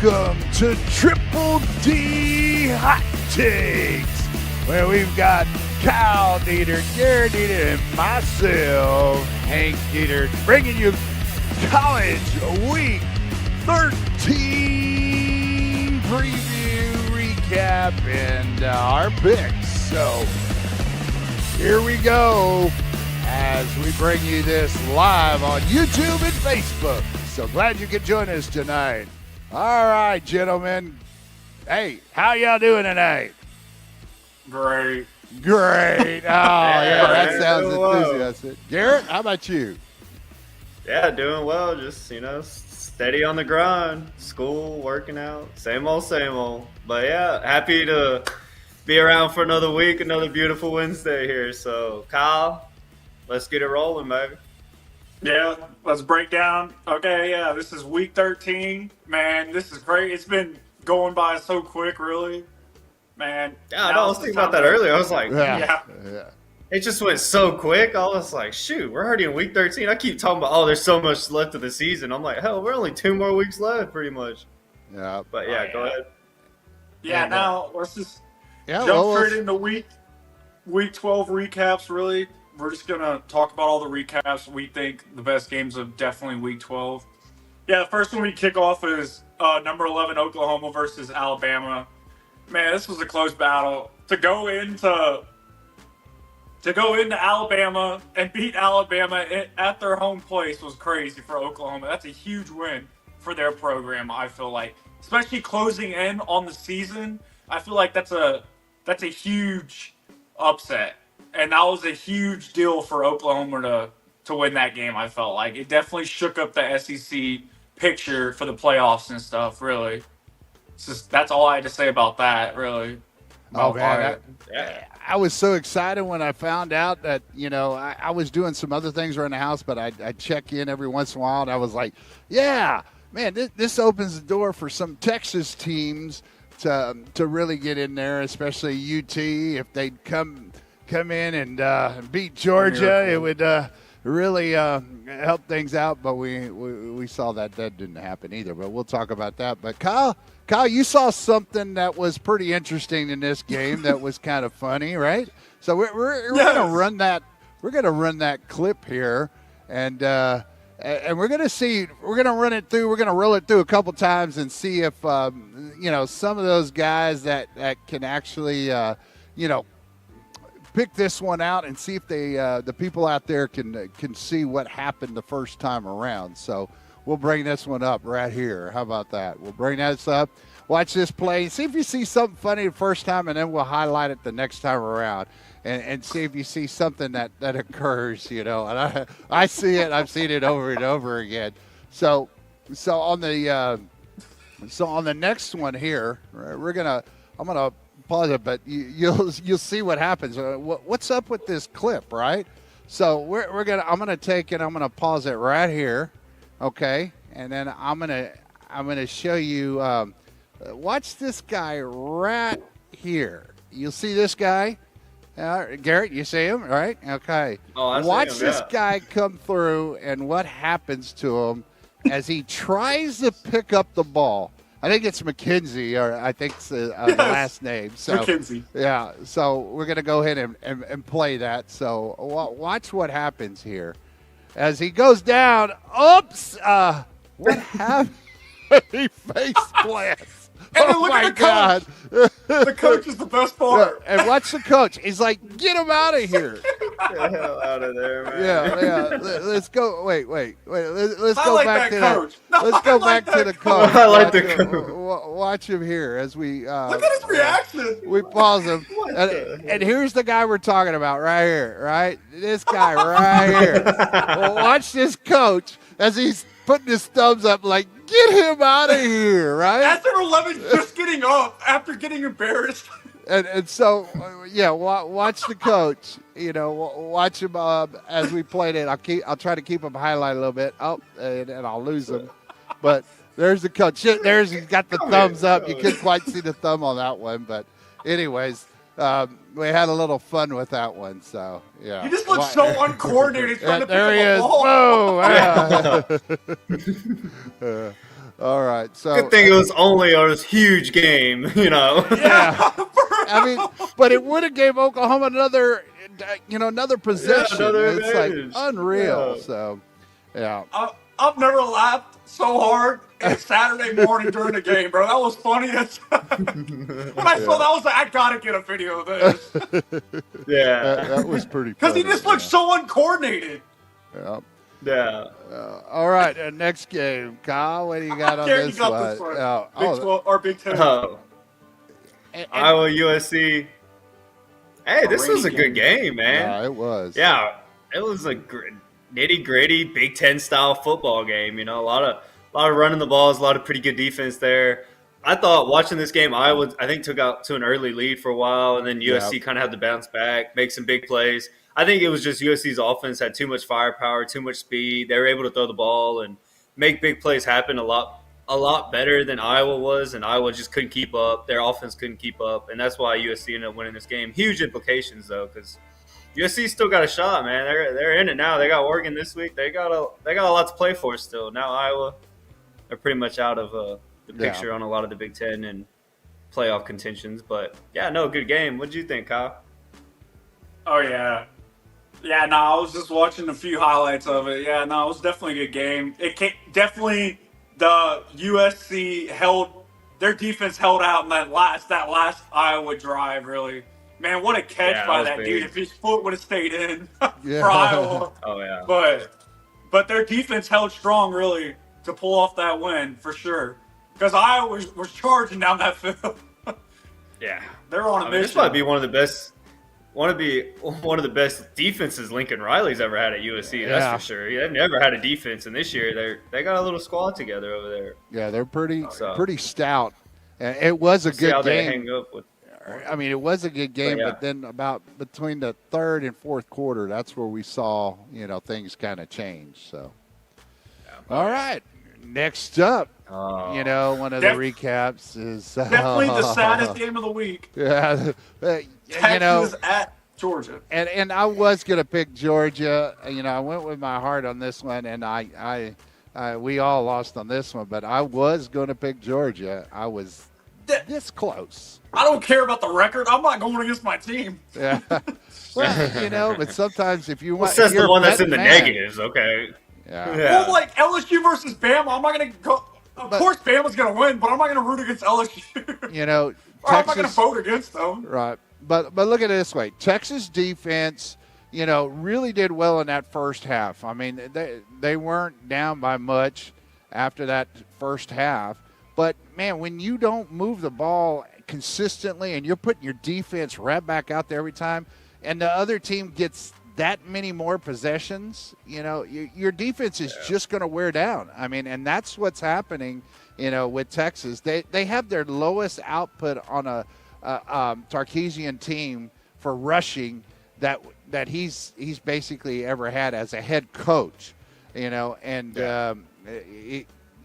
Welcome to Triple D Hot Takes, where we've got Kyle Dieter, Garrett Dieter, and myself, Hank Dieter, bringing you College Week 13 preview, recap, and our picks. So here we go as we bring you this live on YouTube and Facebook. So glad you could join us tonight. All right, gentlemen. Hey, how y'all doing tonight? Great. Great. Oh, yeah, that sounds enthusiastic. Garrett, how about you? Yeah, doing well. Just, steady on the grind. School, working out. Same old, same old. But, yeah, happy to be around for another week, another beautiful Wednesday here. So, Kyle, let's get it rolling, baby. Yeah, let's break down. Okay, yeah, this is week 13. Man, this is great. It's been going by so quick, really. Man. Yeah, I was thinking about that earlier. I was like, yeah. It just went so quick. I was like, shoot, we're already in week 13. I keep talking about, there's so much left of the season. I'm like, hell, we're only 2 more weeks left, pretty much. Yeah. But, yeah, go ahead. Yeah, now let's just jump straight into week 12 recaps, really. we're just gonna talk about all the recaps. We think the best games of definitely Week 12. Yeah, the first one we kick off is number 11 Oklahoma versus Alabama. Man, this was a close battle. To go into Alabama and beat Alabama at their home place was crazy for Oklahoma. That's a huge win for their program, I feel like. Especially closing in on the season. I feel like that's a huge upset. And that was a huge deal for Oklahoma to win that game, I felt like. It definitely shook up the SEC picture for the playoffs and stuff, really. That's all I had to say about that, really. Oh, About man. Wyatt. I was so excited when I found out that, I was doing some other things around the house, but I'd check in every once in a while, and I was like, yeah, man, this opens the door for some Texas teams to really get in there, especially UT. If they'd come in and beat Georgia, it would really help things out. But we saw that didn't happen either. But we'll talk about that. But Kyle, you saw something that was pretty interesting in this game that was kind of funny, right? So we're gonna run that. We're gonna run that clip here, and we're gonna see. We're gonna run it through. We're gonna roll it through a couple times and see if some of those guys that can actually pick this one out and see if the people out there can see what happened the first time around. So we'll bring this one up right here. How about that? We'll bring this up, watch this play, see if you see something funny the first time, and then we'll highlight it the next time around and see if you see something that occurs, And I see it. I've seen it over and over again. So on the next one here, I'm gonna pause it, but you'll see what happens. What's up with this clip, right? So I'm gonna take it. I'm gonna pause it right here, okay? And then I'm gonna show you. Watch this guy right here. You'll see this guy, Garrett. You see him, right? Okay. Oh, I see Watch him, this yeah. guy come through and what happens to him as he tries to pick up the ball. I think it's McKenzie, or I think it's the last name. So McKenzie. Yeah, so we're going to go ahead and play that. So watch what happens here. As he goes down, oops, what happened? He face plants. And then Oh, look my at the God. coach. The coach is the best part. And watch the coach. He's like, get him out of here. Get the hell out of there, man. Yeah. Let's go. Wait. Let's I go like back that to coach. No, Let's go I like back to that the coach. coach. I like the coach. Watch him here as we. Look at his reaction. We pause him, What the and here's the guy we're talking about right here, right? This guy right here. Well, watch this coach as he's putting his thumbs up, like, get him out of here, right? After 11 just getting up after getting embarrassed. And so, watch the coach. Watch him as we played it. I'll try to keep him highlighted a little bit. Oh, and I'll lose him. But there's the coach. He's got the thumbs up. You couldn't quite see the thumb on that one, but anyways, we had a little fun with that one. So yeah, He just looks so uncoordinated trying to pick there up he a is. ball. Boom! All right. So Good thing it was only a huge game, yeah. I mean, but it would have gave Oklahoma another possession. another It's like advantage. unreal. Yeah. So, yeah. I've never laughed so hard in Saturday morning during the game, bro. That was funny. When I saw that, I was like, I gotta get a video of this. Yeah. That was pretty Because funny. he just looks so uncoordinated. Yeah. Yeah. All right, next game. Kyle, what do you got on Garrett, this you got one? this one. Oh, Big 12 or Big 10. Oh, and- Iowa USC. Hey, this was a good game, man. yeah, it was. Yeah, it was a nitty gritty Big Ten style football game. A lot of running the balls, a lot of pretty good defense there. I thought watching this game, Iowa I think took out to an early lead for a while, and then USC kind of had to bounce back, make some big plays. I think it was just USC's offense had too much firepower, too much speed. They were able to throw the ball and make big plays happen a lot better than Iowa was, and Iowa just couldn't keep up. Their offense couldn't keep up, and that's why USC ended up winning this game. Huge implications though, because USC still got a shot, man. They're in it now. They got Oregon this week. They got a lot to play for still. Now Iowa, they're pretty much out of the picture on a lot of the Big Ten and playoff contentions. But yeah, no, good game. What did you think, Kyle? Oh, yeah. Yeah, no, I was just watching a few highlights of it. Yeah, no, it was definitely a good game. Definitely the USC held their defense held out in that last Iowa drive. Really, man, what a catch Yeah, that by was that dude! big. If his foot would have stayed in for Yeah. Iowa, Oh yeah. but their defense held strong really to pull off that win for sure. Because Iowa was charging down that field. Yeah. They're on a I mean, this mission. might be one of the best. Want to be one of the best defenses Lincoln Riley's ever had at USC. That's Yeah. for sure. They've never had a defense, and this year they got a little squad together over there. Yeah, they're pretty So stout. And it was a see how good they game. hang up with. I mean, it was a good game, yeah. but then about between the third and fourth quarter, that's where we saw, things kind of change. So, all right, next up, one of the Def- recaps is Definitely the saddest game of the week. Yeah, Texas at Georgia. and I was gonna pick Georgia. I went with my heart on this one, and we all lost on this one, but I was gonna pick Georgia. I was this close. I don't care about the record. I'm not going against my team. Yeah. Well, but sometimes if you Well, want, says if you're the a one that's in betting the man, negatives. Okay. Yeah. Well, like LSU versus Bama, I'm not going to go. Of But- course, Bama's going to win, but I'm not going to root against LSU. Or I'm not going to Texas, vote against them. right? But look at it this way: Texas defense, really did well in that first half. I mean, they weren't down by much after that first half. But man, when you don't move the ball consistently and you're putting your defense right back out there every time, and the other team gets that many more possessions, your defense is just going to wear down. I mean, and that's what's happening, with Texas. They have their lowest output on a Sarkisian team for rushing that he's basically ever had as a head coach, and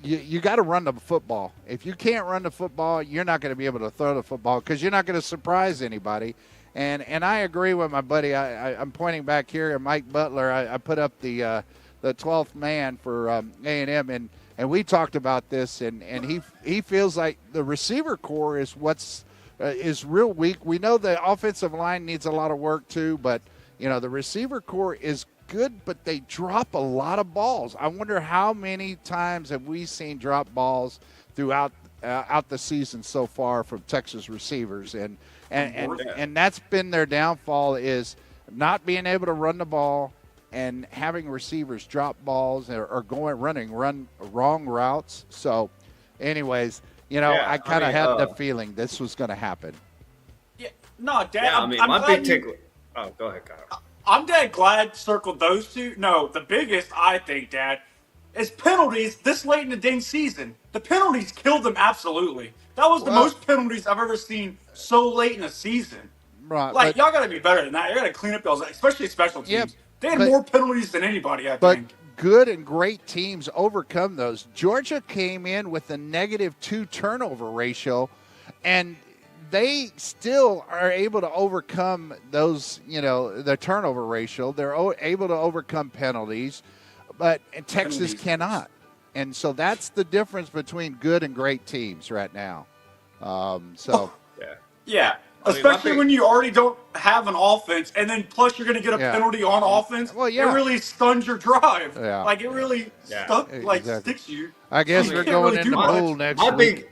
you got to run the football. If you can't run the football, you're not going to be able to throw the football because you're not going to surprise anybody. And I agree with my buddy. I'm pointing back here at Mike Butler. I put up the 12th man for A&M, and we talked about this, and he feels like the receiver core is what's is real weak. We know the offensive line needs a lot of work too, but the receiver core is good, but they drop a lot of balls. I wonder how many times have we seen drop balls throughout out the season so far from Texas receivers, and that's been their downfall, is not being able to run the ball and having receivers drop balls or running wrong routes. So, anyways, I kind of had the feeling this was going to happen. Yeah, no, Dad. Yeah, I'm my glad big take. Oh, go ahead, Kyle. I'm dead glad circled those two. No, the biggest, I think, Dad, is penalties this late in the dang season. The penalties killed them absolutely. That was the most penalties I've ever seen so late in the season. Right, Like, y'all got to be better than that. You got to clean up those, especially special teams. Yep, They had more penalties than anybody, I but think. good and great teams overcome those. Georgia came in with a -2 turnover ratio, and they still are able to overcome those, the turnover ratio. They're able to overcome penalties, but Texas cannot. And so that's the difference between good and great teams right now. Yeah. I mean, Especially when you already don't have an offense, and then plus you're going to get a penalty on offense. Well, yeah. It really stuns your drive. Yeah. Like, it really sticks you. I guess we're going in the bowl next week.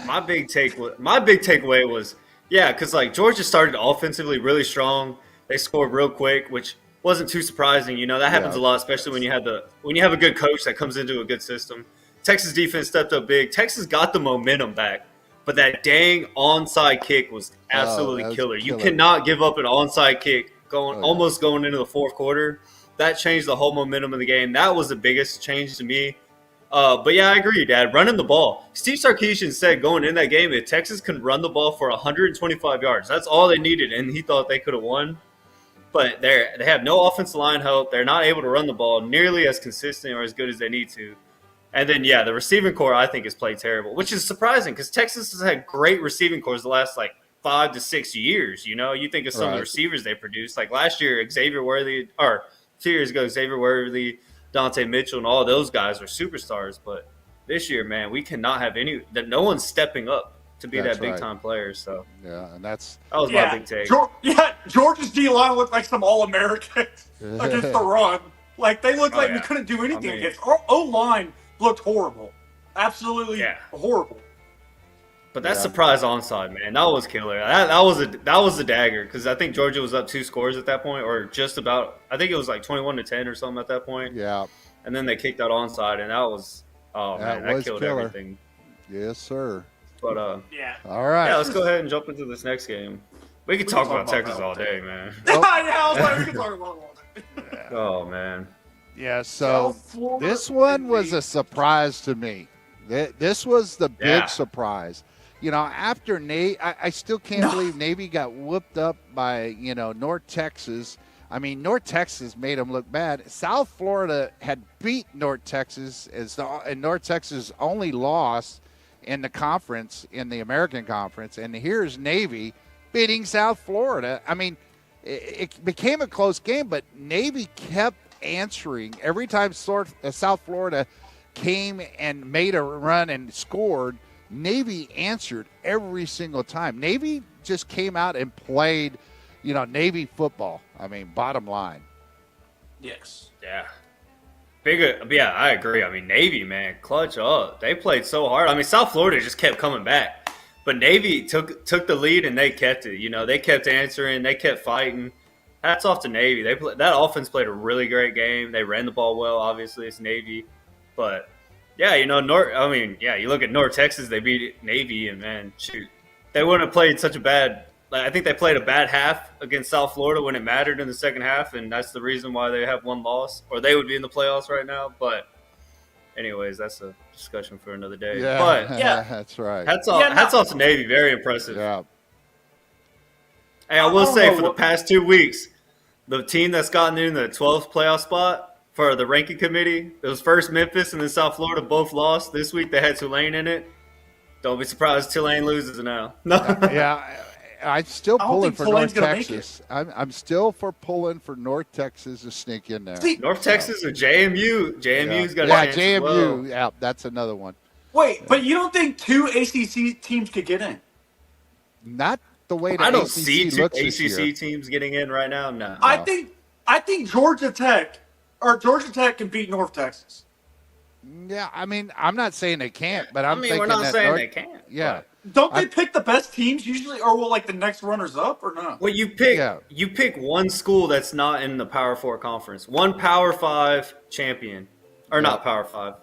My big takeaway was, because like Georgia started offensively really strong. They scored real quick, which wasn't too surprising. That happens a lot, especially when you have a good coach that comes into a good system. Texas defense stepped up big. Texas got the momentum back, but that dang onside kick was absolutely killer. You cannot give up an onside kick almost going into the fourth quarter. That changed the whole momentum of the game. That was the biggest change to me. But yeah, I agree, Dad. Running the ball. Steve Sarkisian said going in that game, if Texas can run the ball for 125 yards, that's all they needed, and he thought they could have won. But they have no offensive line help. They're not able to run the ball nearly as consistent or as good as they need to. And then, the receiving core, I think, has played terrible, which is surprising because Texas has had great receiving cores the last, 5 to 6 years. You think of some of the receivers they produced. Like last year, 2 years ago, Xavier Worthy, Dante Mitchell, and all those guys are superstars. But this year, man, we cannot have no one's stepping up. to be That's that big right. time player. So Yeah, and that's that was my big take. Georgia's D line looked like some All Americans against the run. Like they looked Oh, like we yeah. couldn't do anything I mean- against. Our O line looked horrible, absolutely Yeah. horrible. But that Yeah. surprise onside, man, that was killer. That was a dagger because I think Georgia was up 2 scores at that point, or just about. I think it was like 21-10 or something at that point. yeah. And then they kicked that onside, and that was That that was killed killer. everything. Yes, sir. But Yeah. All right. yeah, let's go ahead and jump into this next game. We could talk about Texas all day, man. Yeah, I was like, we can talk about it. Oh man. Yeah, so South Florida this one and was the- a surprise to me. This was the big Yeah. surprise. You know, after Navy, I still can't believe Navy got whooped up by, North Texas. I mean, North Texas made them look bad. South Florida had beat North Texas, and North Texas only lost in the conference, in the American Conference. And here's Navy beating South Florida. I mean, it became a close game, but Navy kept answering every time South Florida came and made a run and scored. Navy answered every single time. Navy just came out and played, Navy football. I mean, bottom line. Yes. Yeah. Bigger. Yeah, I agree. I mean, Navy, man, clutch up. They played so hard. I mean, South Florida just kept coming back, but Navy took the lead and they kept it. They kept answering. They kept fighting. Hats off to Navy. That offense played a really great game. They ran the ball well. Obviously, it's Navy, but yeah, you look at North Texas. They beat Navy, and man, shoot, they wouldn't have played such a bad. I think they played a bad half against South Florida when it mattered in the second half, and that's the reason why they have one loss, or they would be in the playoffs right now. But anyways, that's a discussion for another day. Yeah, But Yeah. that's right. hats off to Navy. Very impressive. Yeah, Hey, I will say for the past 2 weeks, the team that's gotten in the 12th playoff spot for the ranking committee, it was first Memphis and then South Florida both lost. This week they had Tulane in it. Don't be surprised Tulane loses now. yeah. I'm still I don't pulling think for Tulane's North gonna make Texas. I'm still for pulling for North Texas to sneak in there. See, North Texas or JMU? JMU's got a yeah, chance JMU. as well. Yeah, that's another one. wait, but you don't think 2 ACC teams could get in? Not the way the I don't ACC see two looks this year. ACC teams getting in right now. No. I think Georgia Tech can beat North Texas. Yeah, I mean, I'm not saying they can't, but I'm thinking we're not that saying North, they can't. Yeah, Don't they pick the best teams usually, or will like the next runners up, or not? Well, you Yeah. pick one school that's not in the Power 4 conference, one Power 5 champion, or not Power 5.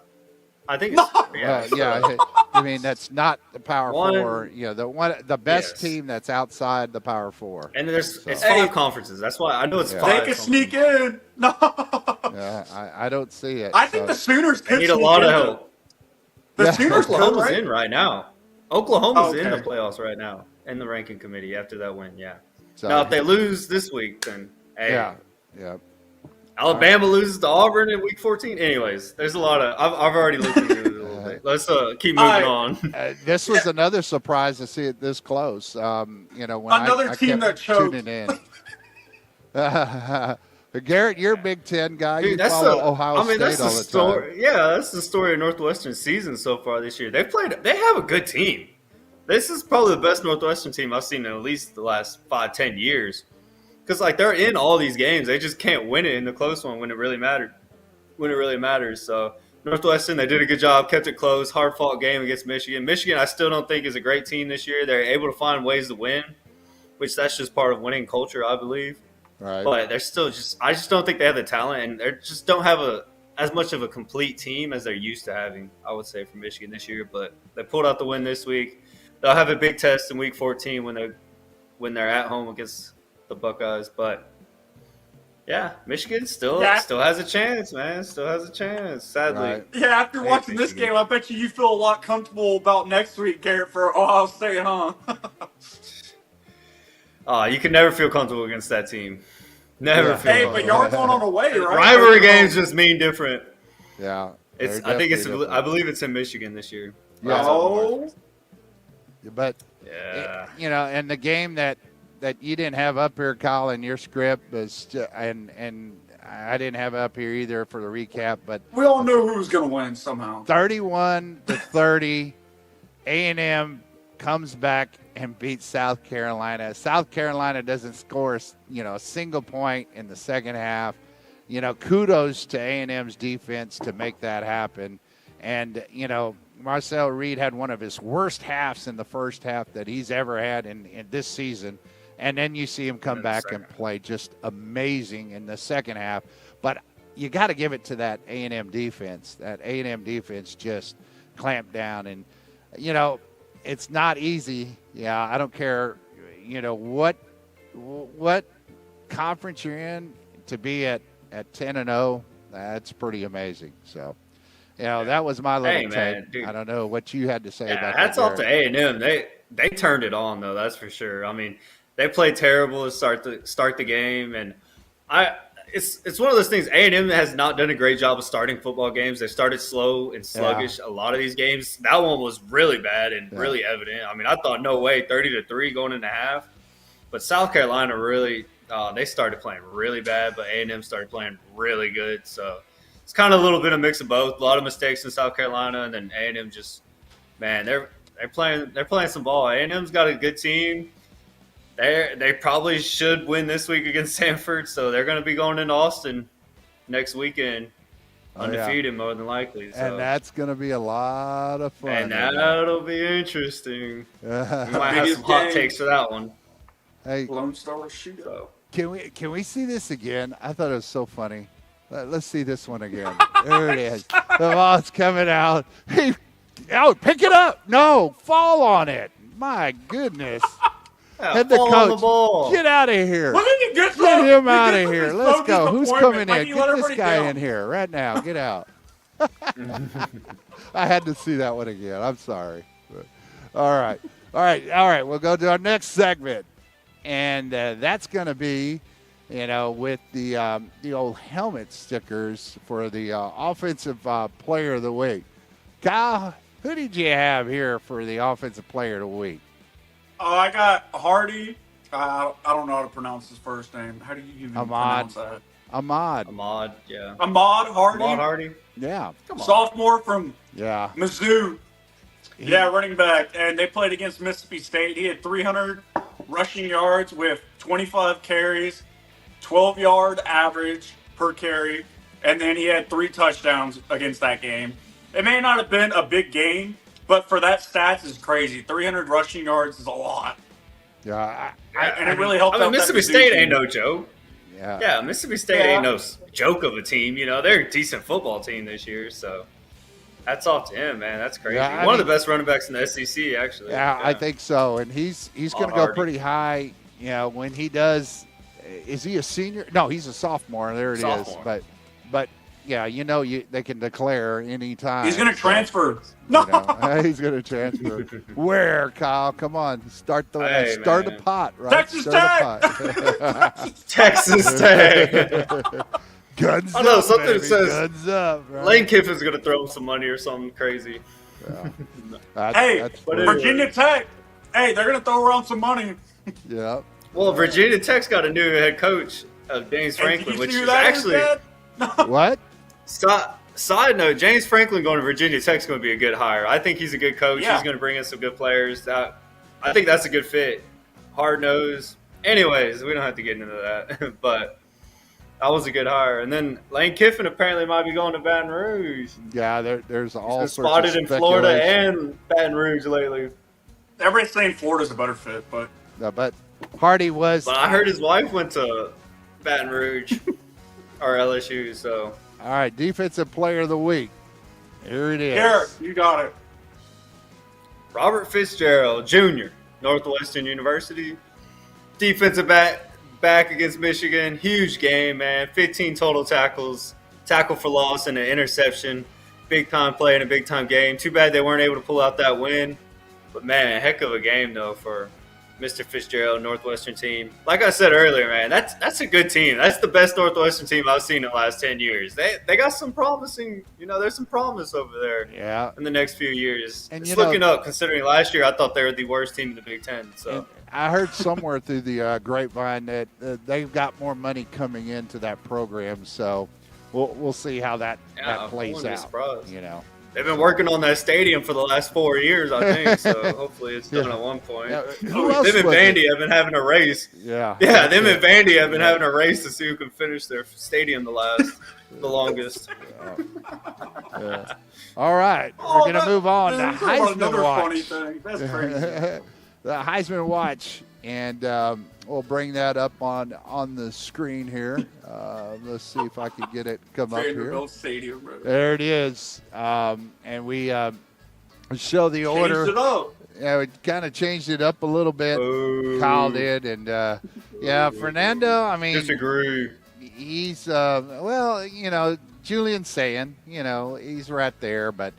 I think it's yeah. I mean, that's not the Power One- Four. The best Yes. team that's outside the Power Four. And it's So- 5 conferences. That's why I know it's Yeah. 5. They can sneak in. No, Yeah, I don't see it. I think the Sooners They could need a sneak lot of in. help. The Yeah. Sooners could, Oklahoma's right? in right now. Oklahoma's in the Okay. playoffs right now in the ranking committee after that win. Yeah. So, Now if they lose this week, then hey, yeah. Alabama loses to Auburn in week 14. Anyways, there's a lot of I've already looked into it a little bit. Let's keep moving on. This was another surprise to see it this close. When Another I team kept that choked. tuning in. Garrett, you're a Big Ten guy. Dude, you that's follow the Ohio State that's the all the time. story. Yeah, that's the story of Northwestern's season so far this year. They have a good team. This is probably the best Northwestern team I've seen in at least the last 5-10 years. Because they're in all these games, they just can't win it in the close one when it really mattered. When it really matters. So Northwestern, they did a good job, kept it close, hard fought game against Michigan. Michigan, I still don't think is a great team this year. They're able to find ways to win, which that's just part of winning culture, I believe. Right. But they're still I just don't think they have the talent, and they just don't have as much of a complete team as they're used to having, I would say, for Michigan this year. But they pulled out the win this week. They'll have a big test in week 14 when they're at home against the Buckeyes. But yeah, Michigan still has a chance, man. Still has a chance, sadly. Right. Yeah, after Hey, watching this Michigan. game, I bet you feel a lot comfortable about next week, Garrett, for Ohio State, huh? You can never feel comfortable against that team. Never Yeah. feel Hey, comfortable. but y'all going on away, right? Rivalry games just mean different. Yeah. It's. they're I think it's. definitely I believe it's in Michigan this year. Yeah. Oh, But Yeah. and the game that you didn't have up here, Kyle, in your script was, and I didn't have up here either for the recap, but we all know who's going to win somehow. 31-30, A&M comes back and beats South Carolina. South Carolina doesn't score, a single point in the second half. Kudos to A&M's defense to make that happen. And, Marcel Reed had one of his worst halves in the first half that he's ever had in this season. And then you see him come back and play just amazing in the second half. But you got to give it to that A&M defense. That A&M defense just clamped down. And, it's not easy. Yeah, I don't care, what conference you're in, to be at 10-0. That's pretty amazing. So, that was my little take. I don't know what you had to say about that. Hats off to A&M. They turned it on, though. That's for sure. I mean, they played terrible to start the game, and it's one of those things. A&M has not done a great job of starting football games. They started slow and sluggish. A lot of these games. That one was really bad and really evident. I mean, I thought, no way, 30-3 going into half. But South Carolina really, they started playing really bad, but A&M started playing really good. So it's kind of a little bit of mix of both. A lot of mistakes in South Carolina, and then A&M just, man, they're playing some ball. A&M's got a good team. They probably should win this week against Samford, so they're going to be going into Austin next weekend, undefeated more than likely. So. And that's going to be a lot of fun. And that'll be interesting. We might have some hot takes for that one. Hey, Lone Star Shootout. Can we see this again? I thought it was so funny. Let's see this one again. There it is. The ball's coming out. Hey, pick it up. No, fall on it. My goodness. Head the coach. Get out of here. Get him out of here. Let's go. Who's coming in? Get this guy in here right now. Get out. I had to see that one again. I'm sorry. All right. We'll go to our next segment. And that's going to be, with the old helmet stickers for the Offensive Player of the Week. Kyle, who did you have here for the Offensive Player of the Week? I got Hardy. I don't know how to pronounce his first name. How do you even pronounce that? Ahmad, yeah. Ahmad Hardy. Ahmad Hardy. Yeah. Sophomore from Mizzou. Running back. And they played against Mississippi State. He had 300 rushing yards with 25 carries, 12-yard average per carry, and then he had 3 touchdowns against that game. It may not have been a big game, but for that stats is crazy. 300 rushing yards is a lot. Yeah. And it really helped out Mississippi State ain't no joke. Yeah, Mississippi State ain't no joke of a team. They're a decent football team this year, so hats off to him, man. That's crazy. One of the best running backs in the SEC, actually. Yeah, I think so. And he's going to go pretty high. When he does, is he a senior? No, he's a sophomore. There it is. But they can declare any time. He's going to transfer. No, he's going to transfer. Where, Kyle? Come on, start the pot, right? Texas Tech. Texas Tech. Guns I know up, something baby. says Guns up, right? Lane Kiffin's going to throw him some money or something crazy. Yeah. Virginia Tech. Hey, they're going to throw around some money. Yeah. Well, Virginia Tech's got a new head coach, James Franklin, which is actually what? Side note: James Franklin going to Virginia Tech's going to be a good hire. I think he's a good coach. Yeah. He's going to bring in some good players. I think that's a good fit. Hard nose. Anyways, we don't have to get into that, but that was a good hire. And then Lane Kiffin apparently might be going to Baton Rouge. Yeah, there's all He's sorts spotted of in Florida and Baton Rouge lately. Everybody's saying Florida's a better fit, but Hardy was. But I heard his wife went to Baton Rouge or LSU. So all right, Defensive Player of the Week. Here it is. Garrett, you got it. Robert Fitzgerald Jr., Northwestern University, defensive back against Michigan. Huge game, man. 15 total tackles, tackle for loss, and an interception. Big time play in a big time game. Too bad they weren't able to pull out that win. But man, heck of a game though for Mr. Fitzgerald, Northwestern team. Like I said earlier, man, that's a good team. That's the best Northwestern team I've seen in the last 10 years. They got some promising, there's some promise over there. In the next few years. And it's looking up, considering last year I thought they were the worst team in the Big Ten. So I heard somewhere through the grapevine that they've got more money coming into that program. So we'll see how that plays out. They've been working on that stadium for the last 4 years, I think. So hopefully it's done at one point. Yeah, who else Them and was it? Vandy have been having a race. Yeah. Yeah, that's them it. and Vandy have been having a race to see who can finish their stadium the longest. Yeah. All right, Oh, we're going to move on to that's Heisman another funny Watch. thing. That's crazy. The Heisman Watch, and we'll bring that up on the screen here. Let's see if I can get it come up here. Vanderbilt Stadium, bro. There it is, and we show the Changed order. it up. Yeah, we kind of changed it up a little bit. Ooh. Kyle did, and yeah, Fernando. I mean, Disagree. he's well, Julian saying, he's right there, but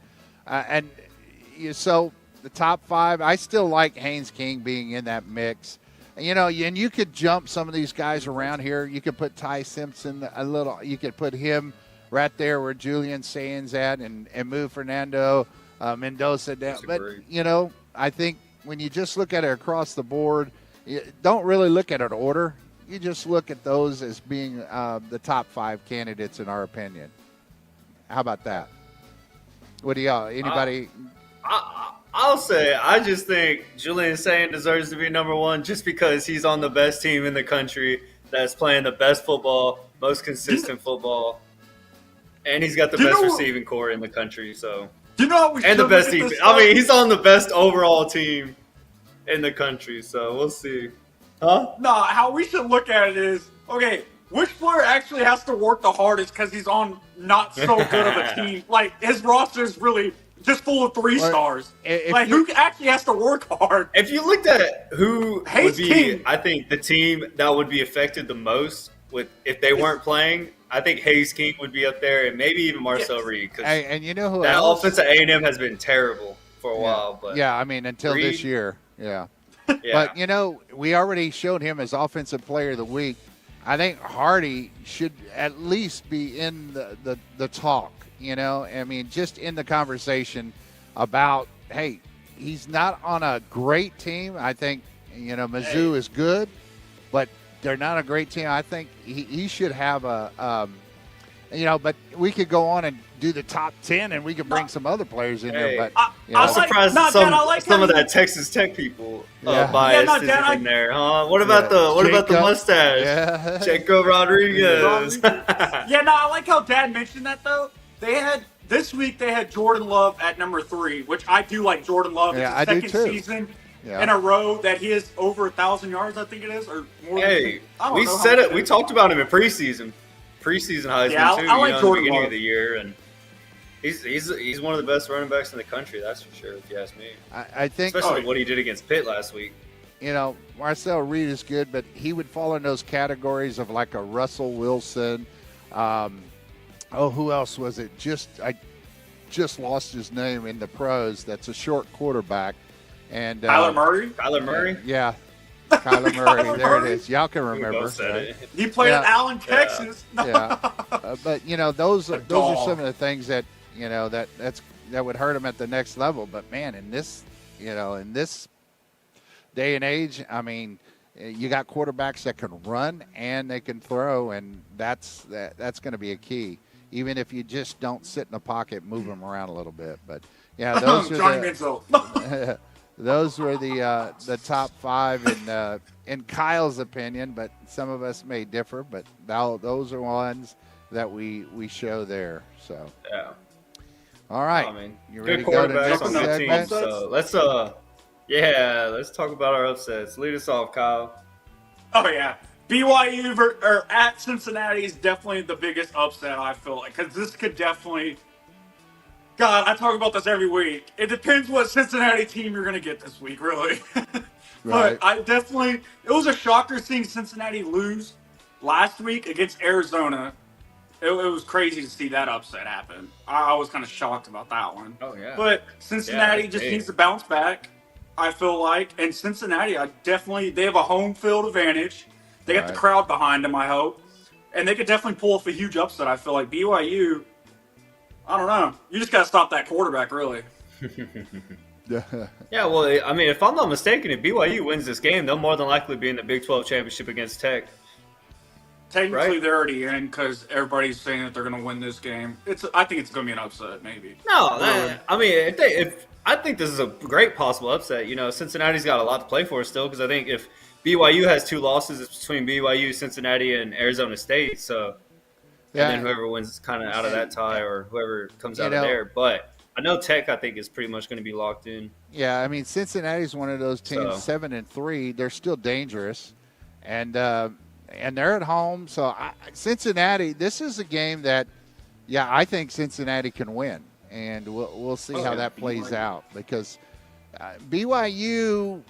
so the top 5, I still like Haynes King being in that mix. And you could jump some of these guys around here. You could put Ty Simpson a little. You could put him right there where Julian Saying's at, and move Fernando Mendoza down. Disagree. But I think when you just look at it across the board, you don't really look at an order. You just look at those as being the top 5 candidates in our opinion. How about that? What do y'all? Anybody? I'll say I just think Julian Saying deserves to be number 1 just because he's on the best team in the country that's playing the best football, most consistent football, and he's got the best receiving core in the country. So and the best defense. I mean, he's on the best overall team in the country. So we'll see. Huh? Nah, how we should look at it is, okay, which player actually has to work the hardest because he's on not so good of a team? Like, his roster is really just full of 3-stars. Like, who actually has to work hard? If you looked at who would be, King. I think the team that would be affected the most if they weren't playing, I think Hayes King would be up there, and maybe even Marcel Reed. Cause And you know who that else? offense at A&M has been terrible for a while. But Yeah, I mean, until Reed- this year. Yeah. yeah. But, we already showed him as Offensive Player of the Week. I think Hardy should at least be in the talk, I mean, just in the conversation about, hey, he's not on a great team. I think, Mizzou is good, but they're not a great team. I think he should have but we could go on and do the top 10 and we could bring some other players in there. But I'm surprised some of that Texas Tech people bias isn't in there. What about the mustache? Yeah. Jacob Rodriguez. I like how Dad mentioned that though. This week they had Jordan Love at number 3, which I do like Jordan Love. Yeah, it's I the do second too. season Yeah. in a row that he is over 1,000 yards, I think it is, or more. Hey, I don't we know how said much it. We talked about him in preseason Heisman Yeah, too. I like in the Jordan beginning Love. of the year, and he's one of the best running backs in the country. That's for sure, if you ask me. I think, Especially what he did against Pitt last week. Marcel Reed is good, but he would fall in those categories of like a Russell Wilson. Who else was it? I just lost his name in the pros. That's a short quarterback. And Kyler Murray. Kyler Murray. Yeah, Kyler Murray. Kyler there Murray? it is. Y'all can We remember. both said right? it. He played Yeah. at Allen, Texas. Yeah, but those are dog. some of the things that that would hurt him at the next level. But man, in this day and age, I mean, you got quarterbacks that can run and they can throw, and that's going to be a key. Even if you just don't sit in the pocket, move them around a little bit. But yeah, those Johnny are Manziel. those were the top 5 in Kyle's opinion. But some of us may differ. But those are ones that we show there. So Yeah. all right, I mean, you good ready to go to the quarterbacks next on that team. segment? So let's talk about our upsets. Lead us off, Kyle. Oh yeah, BYU or at Cincinnati is definitely the biggest upset. I feel like because this could definitely. God, I talk about this every week. It depends what Cincinnati team you're gonna get this week, really. Right. But it was a shocker seeing Cincinnati lose last week against Arizona. It was crazy to see that upset happen. I was kind of shocked about that one. Oh, yeah. But Cincinnati Yeah, just big. needs to bounce back, I feel like. And Cincinnati, they have a home field advantage. They got the Right. crowd behind them, I hope. And they could definitely pull off a huge upset, I feel like. BYU, I don't know. You just got to stop that quarterback, really. Yeah, well, I mean, if I'm not mistaken, if BYU wins this game, they'll more than likely be in the Big 12 championship against Tech. Technically, right? they're already in because everybody's saying that they're going to win this game. I think it's going to be an upset, maybe. No, Really. I mean, if I think this is a great possible upset. You know, Cincinnati's got a lot to play for still because I think if BYU has 2 losses, it's between BYU, Cincinnati, and Arizona State. So, and then whoever wins is kind of out of that tie, or whoever comes out of there. But I know Tech, I think, is pretty much going to be locked in. Yeah, I mean, Cincinnati's one of those teams, So. 7-3. They're still dangerous, and they're at home. So Cincinnati, this is a game that, yeah, I think Cincinnati can win, and we'll see how that plays out because BYU,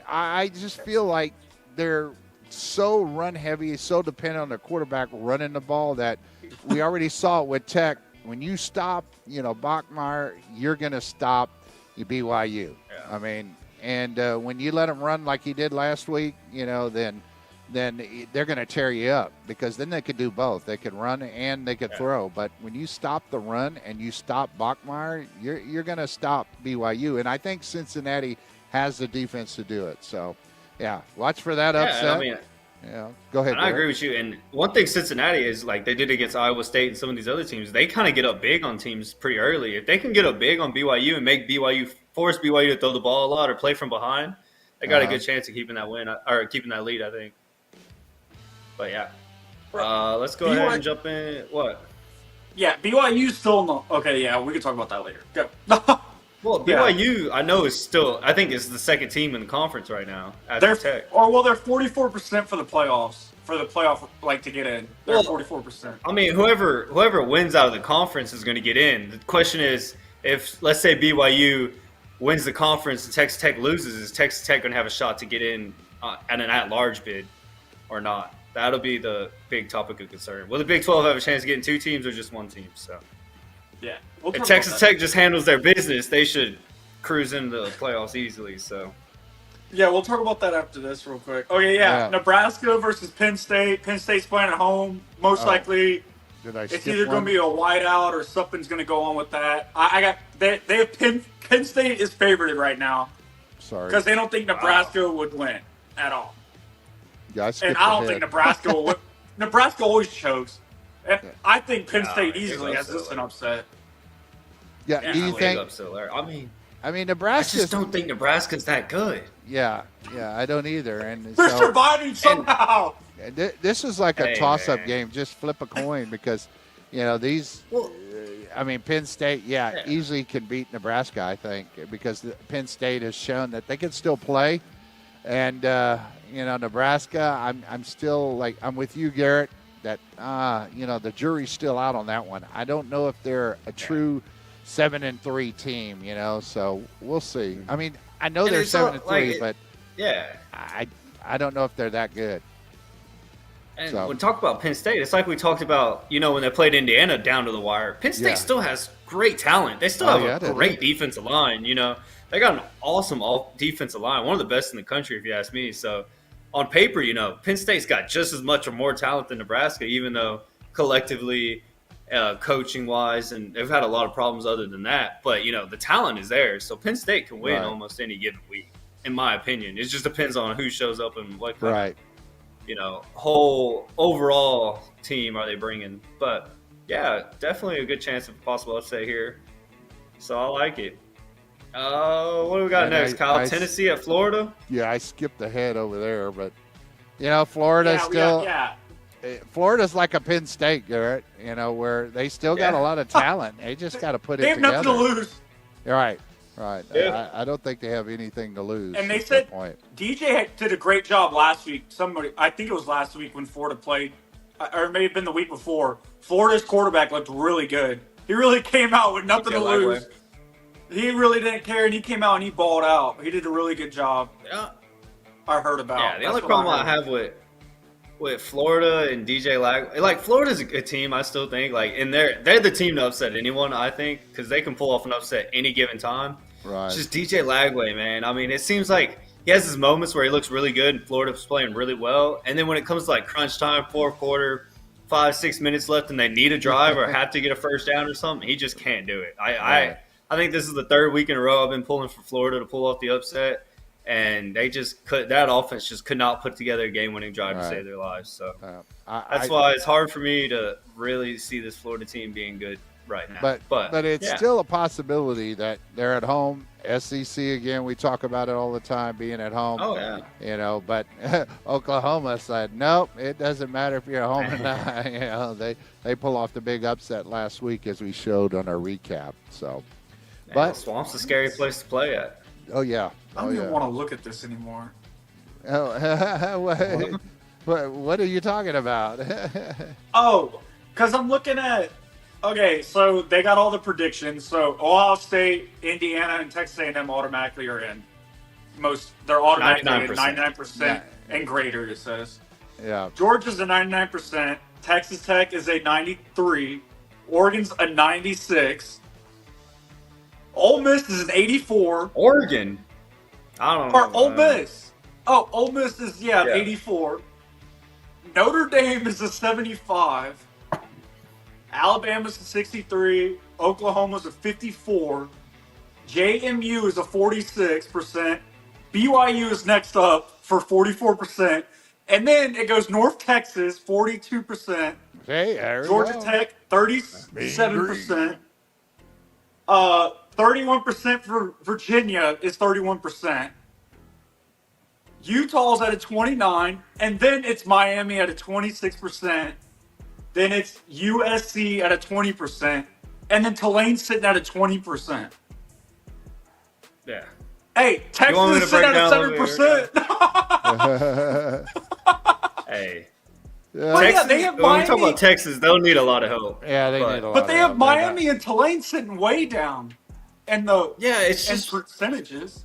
I just feel like they're so run heavy, so dependent on their quarterback running the ball that we already saw it with Tech. When you stop, Bachmeier, you're going to stop BYU. Yeah. I mean, and when you let him run like he did last week, then they're going to tear you up because then they could do both. They could run and they could throw. But when you stop the run and you stop Bachmeier, you're going to stop BYU. And I think Cincinnati has the defense to do it. So, yeah, watch for that upset. I mean, go ahead. I agree with you. And one thing Cincinnati is like they did against Iowa State and some of these other teams, they kind of get up big on teams pretty early. If they can get up big on BYU and force BYU to throw the ball a lot or play from behind, they got a good chance of keeping that win or keeping that lead, I think. But yeah, let's go ahead and jump in. What? Yeah, BYU's still not. Okay, yeah, we can talk about that later. Go. Well, BYU, I know is still. I think is the second team in the conference right now. They're Tech. they're 44% for the playoffs. For the playoff, to get in, they're 44%. I mean, whoever wins out of the conference is going to get in. The question is, if let's say BYU wins the conference and Texas Tech loses, is Texas Tech going to have a shot to get in at an at-large bid or not? That'll be the big topic of concern. Will the Big 12 have a chance of getting 2 teams or just 1 team? So. Yeah. If Texas Tech just handles their business, they should cruise into the playoffs easily. So, yeah, we'll talk about that after this real quick. Okay, yeah. Nebraska versus Penn State. Penn State's playing at home. Most likely, it's either going to be a whiteout or something's going to go on with that. They have Penn State is favored right now. Sorry, because they don't think Nebraska would win at all. Yeah, and I don't think Nebraska will win. Nebraska always chokes. And I think Penn State easily has this an upset. Yeah, do you think? I mean, Nebraska. I just don't think Nebraska's that good. Yeah, I don't either. And they're surviving somehow. This is like a toss-up game. Just flip a coin because, these. I mean, Penn State, easily can beat Nebraska. I think because Penn State has shown that they can still play, and Nebraska. I'm still I'm with you, Garrett. That the jury's still out on that one. I don't know if they're a true 7-3 team, so we'll see. I mean, I know they're 7-3, but I don't know if they're that good. And when we talk about Penn State, it's like we talked about, when they played Indiana down to the wire. Penn State still has great talent. They still have a great defensive line. They got an awesome defensive line, one of the best in the country, if you ask me. So. On paper, Penn State's got just as much or more talent than Nebraska, even though collectively, coaching-wise, and they've had a lot of problems other than that. But, the talent is there. So Penn State can win almost any given week, in my opinion. It just depends on who shows up and what kind of, whole overall team are they bringing. But, yeah, definitely a good chance of a possible upset here. So I like it. What do we got next, Kyle? Tennessee at Florida? Yeah, I skipped ahead over there, but Florida still. Florida's like a Penn State, Garrett. Where they still got a lot of talent. They just got to put it together. They have nothing to lose. Right. Yeah. I don't think they have anything to lose. And they said DJ did a great job last week. I think it was last week when Florida played, or it may have been the week before. Florida's quarterback looked really good. He really came out with nothing to lose. He really didn't care, and he came out and he balled out. He did a really good job. Yeah. I heard about. Yeah, the only problem I have with Florida and DJ Lag, Florida's a good team, I still think. And they're the team to upset anyone, I think, because they can pull off an upset any given time. Right. It's just DJ Lagway, man. I mean, it seems like he has his moments where he looks really good and Florida's playing really well. And then when it comes to crunch time, fourth quarter, 5-6 minutes left, and they need a drive or have to get a first down or something, he just can't do it. I think this is the 3rd week in a row I've been pulling for Florida to pull off the upset. and that offense just could not put together a game-winning drive to Right. save their lives. So That's why it's hard for me to really see this Florida team being good right now. But it's yeah. still a possibility that they're at home. SEC again, we talk about it all the time, being at home. Oh yeah. You know, but Oklahoma said, nope, it doesn't matter if you're home or not. You know, they pull off the big upset last week, as we showed on our recap. So, Man, but Swamp's a scary place to play at. oh yeah, I don't even want to look at this anymore. Oh, what are you talking about? Oh, because I'm looking at. Okay, so they got all the predictions. So Ohio State, Indiana, and Texas A&M automatically are in. They're automatically 99%. at 99% Yeah. and greater. It says Yeah, Georgia's a 99%. Texas Tech is a 93. Oregon's a 96. Ole Miss is an 84. Oregon. I don't know. Or Ole Miss. Oh, Ole Miss is Yeah. 84. Notre Dame is a 75. Alabama's a 63. Oklahoma's a 54. JMU is a 46%. BYU is next up for 44%. And then it goes North Texas, 42%. hey, there we Georgia go. Tech, 37%. 31% for Virginia is 31%. Utah's at a 29, and then it's Miami at a 26%. Then it's USC at a 20%, and then Tulane's sitting at a 20%. Yeah. Hey, Texas want me to is sitting break at a down a little 7%. Hey. Yeah. But yeah, Texas, they have when we talk Miami. about Texas, they'll need a lot of help. Yeah, they need a lot. But they of have help. They're Miami and Tulane sitting way down, and It's just percentages.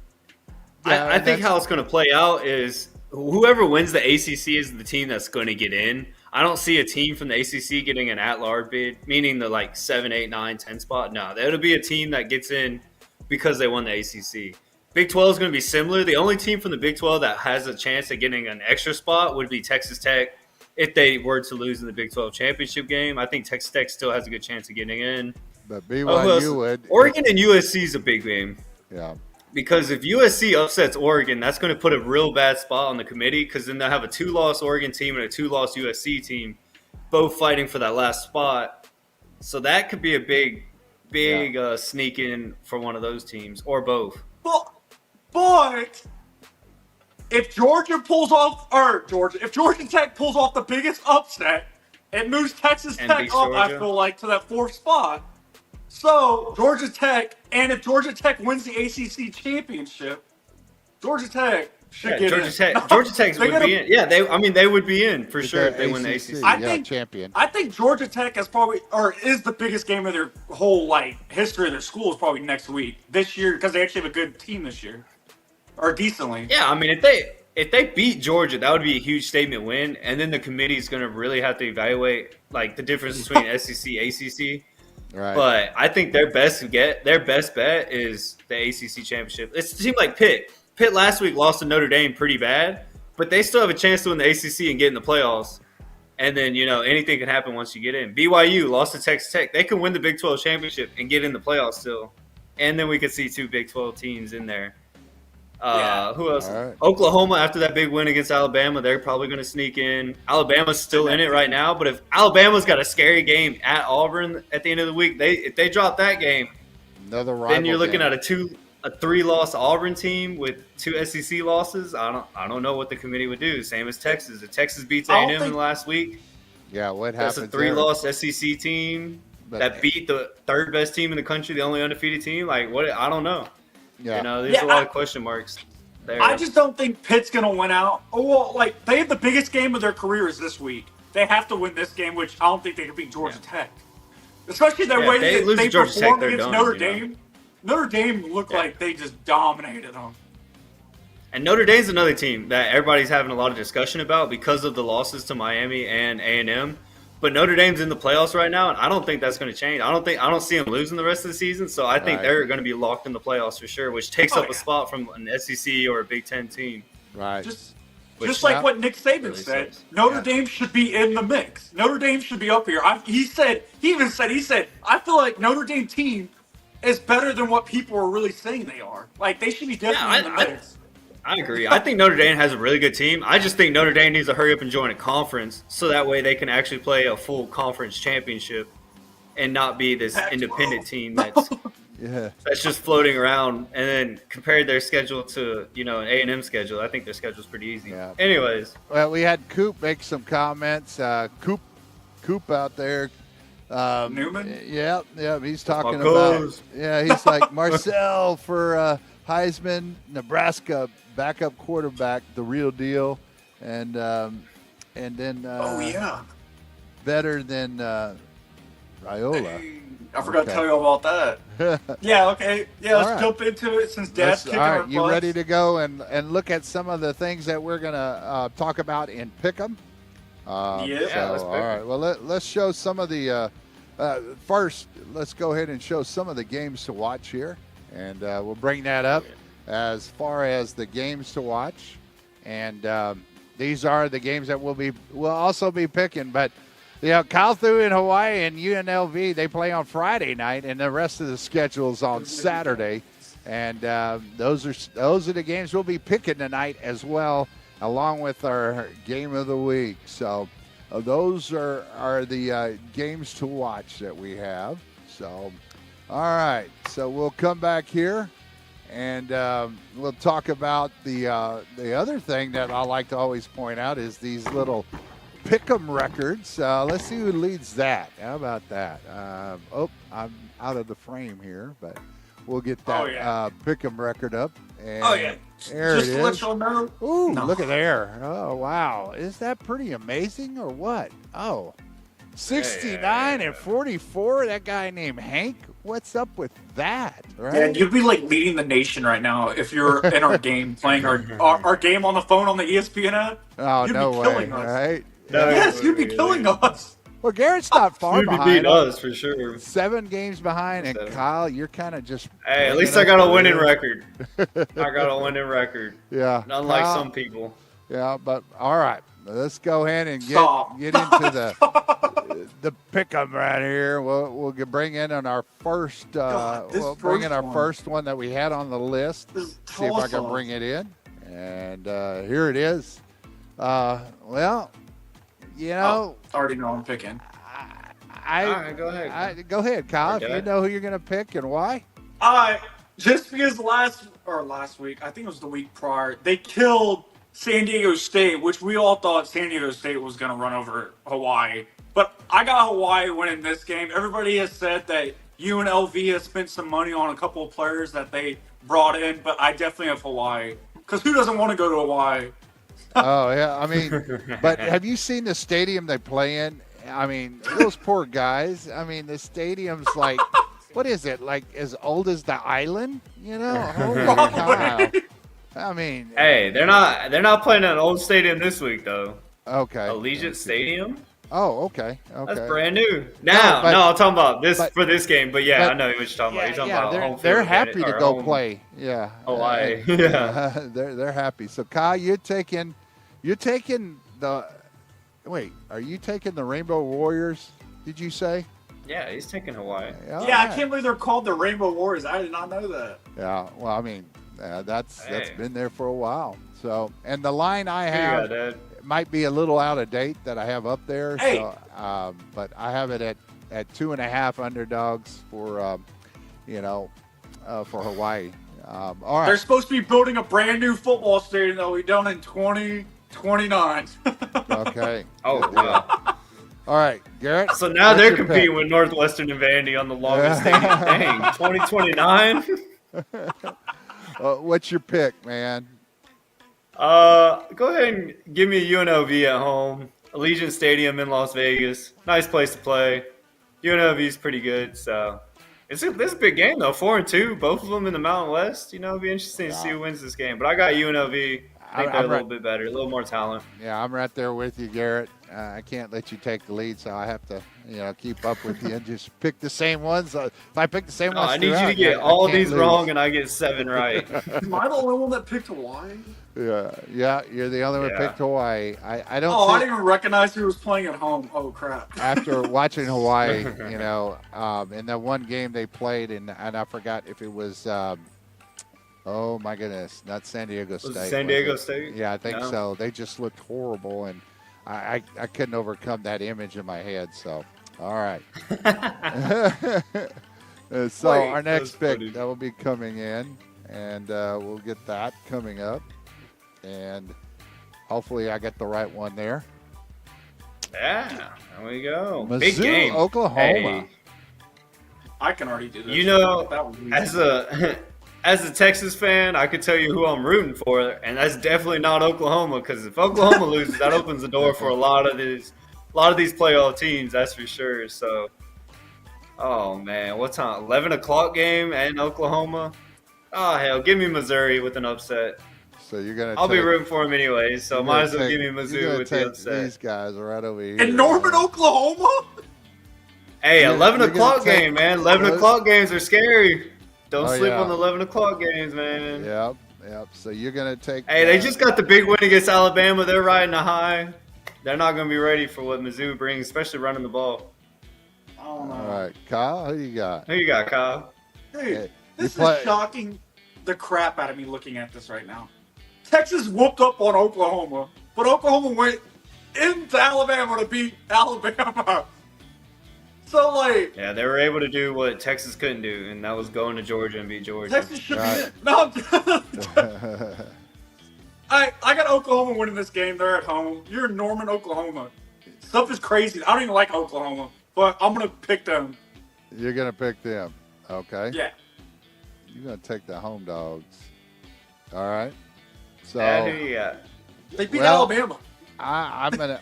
Yeah, I think that's- how it's going to play out is whoever wins the ACC is the team that's going to get in. I don't see a team from the ACC getting an at-large bid, meaning the 7, 8, 9, 10 spot. No, it'll be a team that gets in because they won the ACC. Big 12 is going to be similar. The only team from the Big 12 that has a chance of getting an extra spot would be Texas Tech if they were to lose in the Big 12 championship game. I think Texas Tech still has a good chance of getting in. But who else? BYU would. Oregon and USC is a big game. Yeah. Because if USC upsets Oregon, that's going to put a real bad spot on the committee because then they'll have a 2-loss Oregon team and a 2-loss USC team both fighting for that last spot. So that could be a big sneak in for one of those teams or both. But if Georgia Tech pulls off the biggest upset, it moves Texas And Tech beats up, I Georgia. feel like, to that 4th spot. So Georgia Tech, and if Georgia Tech wins the ACC championship, Georgia Tech should get in. Georgia Tech would be in. Yeah, they would be in for sure if they win the ACC. Champion. I think Georgia Tech is the biggest game of their whole history of their school is probably next week this year because they actually have a good team this year, or decently. Yeah, I mean if they beat Georgia, that would be a huge statement win, and then the committee is going to really have to evaluate the difference between SEC, ACC. Right. But I think their best bet is the ACC championship. It's a team like Pitt. Pitt last week lost to Notre Dame pretty bad, but they still have a chance to win the ACC and get in the playoffs. And then, anything can happen once you get in. BYU lost to Texas Tech. They can win the Big 12 championship and get in the playoffs still. And then we could see 2 Big 12 teams in there. Who else? All right. Oklahoma, after that big win against Alabama, they're probably going to sneak in. Alabama's still in it right now, but if Alabama's got a scary game at Auburn at the end of the week, if they drop that game, Another rival then you're looking game. at a 3-loss Auburn team with 2 SEC losses. I don't know what the committee would do. Same as Texas. If Texas beats A&M in the last week, Yeah, what happens? that's a 3-loss SEC team that beat the 3rd best team in the country, the only undefeated team. What? I don't know. Yeah. There's a lot of question marks there. I just don't think Pitt's going to win out. Oh, well, they have the biggest game of their careers this week. They have to win this game, which I don't think they can beat Georgia Tech. Especially the way if they lose they to Georgia Tech, performed they're against done, Notre Dame. Notre Dame looked like they just dominated them. And Notre Dame's another team that everybody's having a lot of discussion about because of the losses to Miami and A&M. But Notre Dame's in the playoffs right now, and I don't think that's going to change. I don't see them losing the rest of the season, so I think they're going to be locked in the playoffs for sure, which takes up a spot from an SEC or a Big Ten team. Right. Just like what Nick Saban really said, sucks. Notre Dame should be in the mix. Notre Dame should be up here. He said, I feel like Notre Dame team is better than what people are really saying they are. They should be definitely in the mix. I agree. I think Notre Dame has a really good team. I just think Notre Dame needs to hurry up and join a conference so that way they can actually play a full conference championship and not be this independent team that's just floating around. And then compared their schedule to an A&M schedule, I think their schedule's pretty easy. Yeah. Anyways, well, we had Coop make some comments. Coop out there. Newman. Yeah, he's talking about. Yeah, he's like Marcel for Heisman, Nebraska backup quarterback, the real deal, and then better than Raiola. I forgot to tell you all about that. Yeah, okay. Yeah, let's jump into it since Dad's kicking our butts. You ready to go and look at some of the things that we're going to talk about in Pick'em? Let's all right. Well, let's show some of the first, let's go ahead and show some of the games to watch here. And we'll bring that up as far as the games to watch. And these are the games that we'll also be picking. But, Kyle threw in Hawaii and UNLV, they play on Friday night, and the rest of the schedule is on Saturday. And those are the games we'll be picking tonight as well, along with our game of the week. So those are the games to watch that we have. So, all right. So we'll come back here, and we'll talk about the other thing that I like to always point out is these little Pick'em records. Let's see who leads that. How about that? I'm out of the frame here, but we'll get that Pick'em record up. And there just it to is. let y'all know. Ooh, look at there. Oh, wow. Is that pretty amazing or what? Oh, 69 and 44. That guy named Hank. What's up with that? Right? Yeah, you'd be like leading the nation right now if you're in our game playing our game on the phone on the ESPN app. Oh, you'd no be way. killing us. Right? Yes, you'd be killing us. Well, Garrett's not far you'd behind. beat us for sure. 7 games behind, and Kyle, you're kind of just. Hey, at least I got a winning record. I got a winning record. Yeah. Unlike some people. Yeah, but all right. Let's go ahead and get into the Pick'em right here. We'll bring in on our first. Bring in our first one that we had on the list. See if I can bring it in. And here it is. Well, already know I'm picking. All right, go ahead. Go ahead, Kyle. If you know who you're going to pick and why. Just because last week, I think it was the week prior, they killed San Diego State, which we all thought San Diego State was going to run over Hawaii. But I got Hawaii winning this game. Everybody has said that UNLV has spent some money on a couple of players that they brought in, but I definitely have Hawaii. Because who doesn't want to go to Hawaii? Oh, yeah. I mean, but have you seen the stadium they play in? I mean, those poor guys. I mean, the stadium's like, what is it? Like as old as the island? Holy cow. I mean, hey, they're not playing at an old stadium this week though. Okay. Allegiant Stadium. Oh, okay. That's brand new. Now, I'm talking about this for this game, but I know what you're talking about. You're talking about home they're field happy to go home play. Yeah. Hawaii. They're happy. So Kyle, you're taking the. Wait, are you taking the Rainbow Warriors? Did you say? Yeah, he's taking Hawaii. I can't believe they're called the Rainbow Warriors. I did not know that. Yeah. Well, I mean, that's been there for a while. So, and the line I have might be a little out of date that I have up there. Hey. So, but I have it at 2.5 underdogs for for Hawaii. All right. They're supposed to be building a brand new football stadium that will be done in 2029. Okay. Oh, wow. All right, Garrett. So now they're competing with Northwestern and Vandy on the longest stadium. Dang, 2029? What's your pick, man? Go ahead and give me UNLV at home. Allegiant Stadium in Las Vegas. Nice place to play. UNLV is pretty good, so this is a big game though. 4-2, both of them in the Mountain West. It'll be interesting to see who wins this game. But I got UNLV. I think they're a little bit better, a little more talent. Yeah, I'm right there with you, Garrett. I can't let you take the lead, so I have to, keep up with you and just pick the same ones. If I pick the same ones, I need you to get all these wrong, and I get 7 right. Am I the only one that picked Hawaii? Yeah, you're the only one that picked Hawaii. I don't. I didn't even recognize who was playing at home. Oh crap! After watching Hawaii, in that one game they played, and I forgot if it was. Oh my goodness, not San Diego Was State. it San was Diego it? State? Yeah, I think No. so. They just looked horrible, and I couldn't overcome that image in my head. So, all right. So Wait, our next that's pick funny. that will be coming in, and we'll get that coming up, and hopefully I get the right one there. Yeah, there we go. Mizzou, Big game. Oklahoma. Hey, I can already do this. you know, That was easy. as a Texas fan, I could tell you who I'm rooting for, and that's definitely not Oklahoma. Because if Oklahoma loses, that opens the door for a lot of these playoff teams. That's for sure. So, oh man, what time? 11 o'clock game in Oklahoma. Oh hell, give me Missouri with an upset. So you're gonna. I'll be take- rooting for him anyways. So you're might gonna as well take- give me you're Mizzou gonna with the take upset. These guys right over here. in Norman, Oklahoma. Hey, You're- 11 you're gonna o'clock take- game, man. 11 o'clock games are scary. Don't Oh, sleep yeah. on the 11 o'clock games, man. Yep, yep. So you're gonna take. Hey, they just got the big win against Alabama. They're riding a high. They're not going to be ready for what Mizzou brings, especially running the ball. I don't know. All right, Kyle, who you got? Who you got, Kyle? Dude, Hey, this you play- is shocking the crap out of me looking at this right now. Texas whooped up on Oklahoma, but Oklahoma went into Alabama to beat Alabama. So, like, Yeah, they were able to do what Texas couldn't do, and that was going to Georgia and beat Georgia. Texas should Right. be. No, I got Oklahoma winning this game. They're at home. You're in Norman, Oklahoma. Stuff is crazy. I don't even like Oklahoma, but I'm going to pick them. You're gonna pick them. Okay. Yeah. You're gonna take the home dogs. All right. So Yeah, who you got? They beat Well, Alabama. I'm gonna.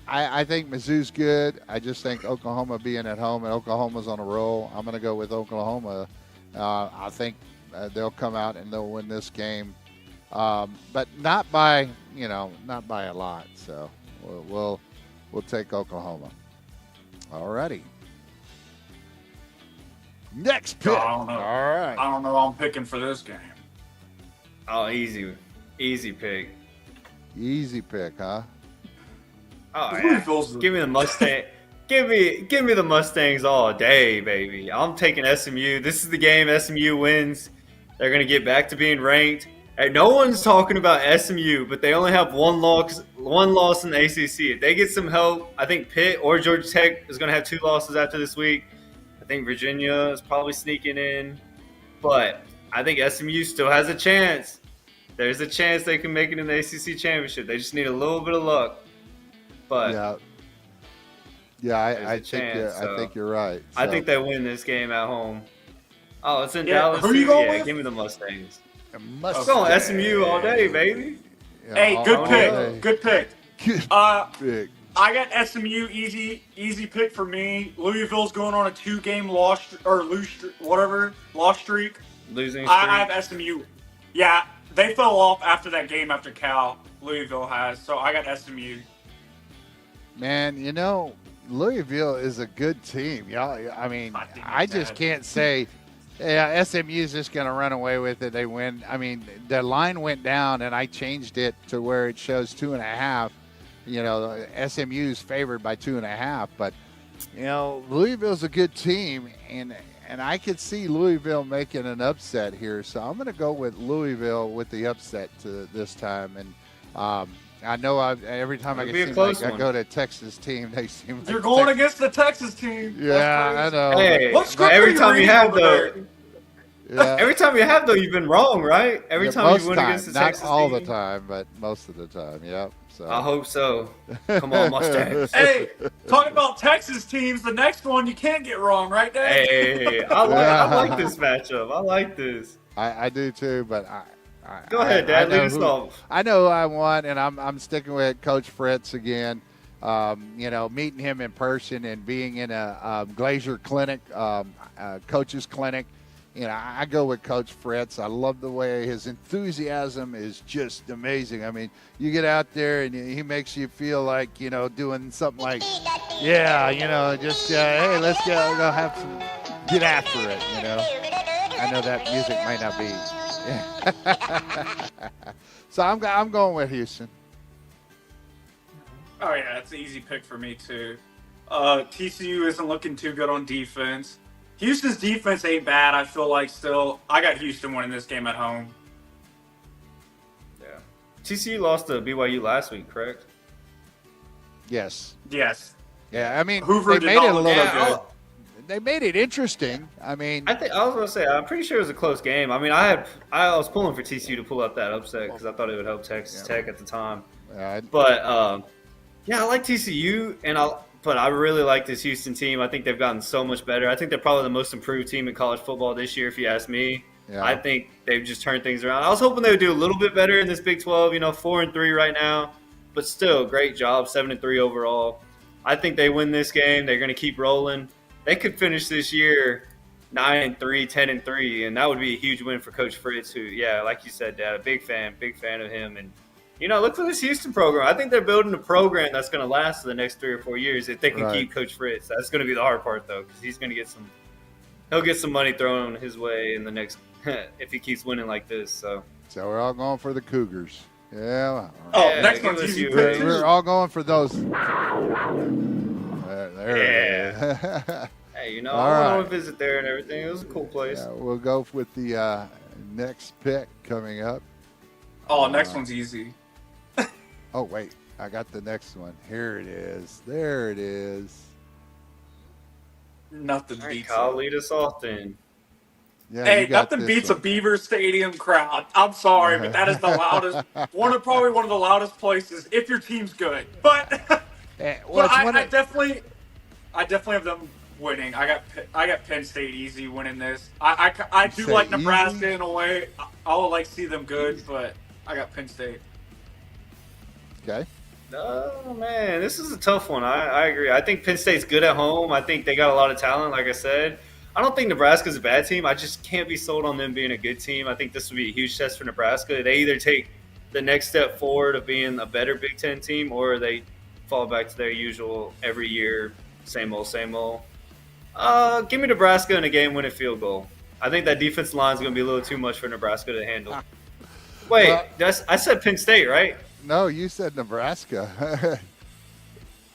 I think Mizzou's good. I just think Oklahoma being at home and Oklahoma's on a roll. I'm gonna go with Oklahoma. I think they'll come out and they'll win this game, but not by not by a lot. So we'll take Oklahoma. All righty. Next pick. I don't know. All right. I don't know who I'm picking for this game. Oh, easy pick. Easy pick, huh? Oh, yeah. Louisville's Give me the Mustang. Give me the Mustangs all day, baby. I'm taking SMU. This is the game SMU wins. They're gonna get back to being ranked. And no one's talking about SMU, but they only have one loss in the ACC. If they get some help, I think Pitt or Georgia Tech is gonna have 2 losses after this week. I think Virginia is probably sneaking in, but I think SMU still has a chance. There's a chance they can make it in the ACC championship. They just need a little bit of luck. But Yeah. There's I a think chance, I think you're right. I So, think they win this game at home. Oh, it's in Yeah, Dallas. who you too? going Yeah, with? give me the Mustangs. Must I'm going SMU all day, baby. Yeah, Hey, all good pick. day. Good pick. Good pick. I got SMU easy pick for me. Louisville's going on a 2-game loss streak. Losing streak. I have SMU. Yeah, they fell off after that game after Cal. Louisville has, so I got SMU. Man, Louisville is a good team. Yeah, I mean, I think I it's just bad. can't say, yeah, SMU is just going to run away with it. They win. I mean, the line went down, and I changed it to where it shows 2.5. SMU's favored by 2.5, but Louisville's a good team, and I could see Louisville making an upset here. So I'm going to go with Louisville with the upset this time, and I know every time It'll I be a seem close like I one. go to Texas team, they seem like You're going Tex- against the Texas team. Yeah, I That's crazy. know. Hey, What script every are you time you reading have over there? Yeah. every time you have though, you've been wrong, right? Every Yeah, time most you win time, against the not Texas all team. the time, but most of the time. Yep. So I hope so. Come on, Mustangs. Hey, talking about Texas teams, the next one you can't get wrong, right, Dad? Hey, I like this matchup. I like this. I do too, but Go ahead, Dad. know Lead us who- off. I know who I want, and I'm sticking with Coach Fritz again. Meeting him in person and being in a Glacier clinic, coach's clinic. I go with Coach Fritz. I love the way his enthusiasm is just amazing. I mean, you get out there and he makes you feel like, doing something like, hey, let's go have some, get after it, I know that music might not be. So I'm going with Houston. Oh yeah, that's an easy pick for me too. TCU isn't looking too good on defense. Houston's defense ain't bad. I feel like still. I got Houston winning this game at home. Yeah. TCU lost to BYU last week, correct? Yes. Yes. Yeah, I mean, Hoover they did made not it a look little. that good. They made it interesting. I mean, I was gonna say I'm pretty sure it was a close game. I mean, I was pulling for TCU to pull out that upset because I thought it would help Texas Tech at the time. But yeah, I like TCU, but I really like this Houston team. I think they've gotten so much better. I think they're probably the most improved team in college football this year, if you ask me. Yeah. I think they've just turned things around. I was hoping they would do a little bit better in this Big 12. 4-3 right now, but still, great job, 7-3 overall. I think they win this game. They're going to keep rolling. They could finish this year 9-3, 10-3, and that would be a huge win for Coach Fritz, who, yeah, like you said, Dad, a big fan of him. And, look for this Houston program. I think they're building a program that's going to last for the next 3 or 4 years if they can keep Coach Fritz. That's going to be the hard part, though, because he's going to he'll get some money thrown his way in the next if he keeps winning like this. So we're all going for the Cougars. Yeah. Next one's easy. We're all going for those. There yeah. it is. Hey, All I want right. to visit there and everything. It was a cool place. Yeah, we'll go with the next pick coming up. Oh, next one's easy. Oh, wait. I got the next one. Here it is. There it is. Nothing All right, beats Kyle, it. lead us off then. Yeah, Hey, you got nothing this beats a one. Beaver Stadium crowd. I'm sorry, but that is the loudest, probably one of the loudest places if your team's good. But, Well, it's one I of- definitely have them winning. I got Penn State easy winning this. I do say like Nebraska easy? in a way. I would like to see them good, but I got Penn State. Okay. Oh, man, this is a tough one. I agree. I think Penn State's good at home. I think they got a lot of talent, like I said. I don't think Nebraska's a bad team. I just can't be sold on them being a good team. I think this would be a huge test for Nebraska. They either take the next step forward of being a better Big Ten team, or they fall back to their usual every year, same old, same old. Give me Nebraska in a game-winning field goal. I think that defensive line is going to be a little too much for Nebraska to handle. Wait, I said Penn State, right? No, you said Nebraska.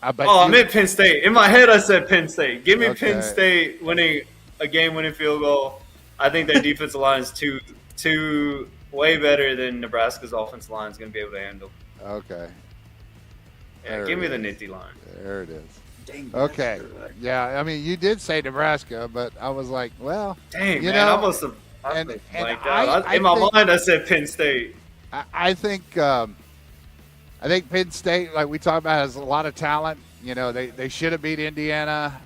I bet I you- meant Penn State. In my head, I said Penn State. Give me Okay. Penn State winning a game-winning field goal. I think their defensive line is too way better than Nebraska's offensive line is going to be able to handle. Okay. Yeah, There give me it the is. Nittany line. There it is. Dang, Okay. Yeah, I mean, you did say Nebraska, but I was like, well, Dang, You man, know, I must have and blanked I- out. I In my think- mind, I said Penn State. I think Penn State, like we talked about, has a lot of talent. They should have beat Indiana,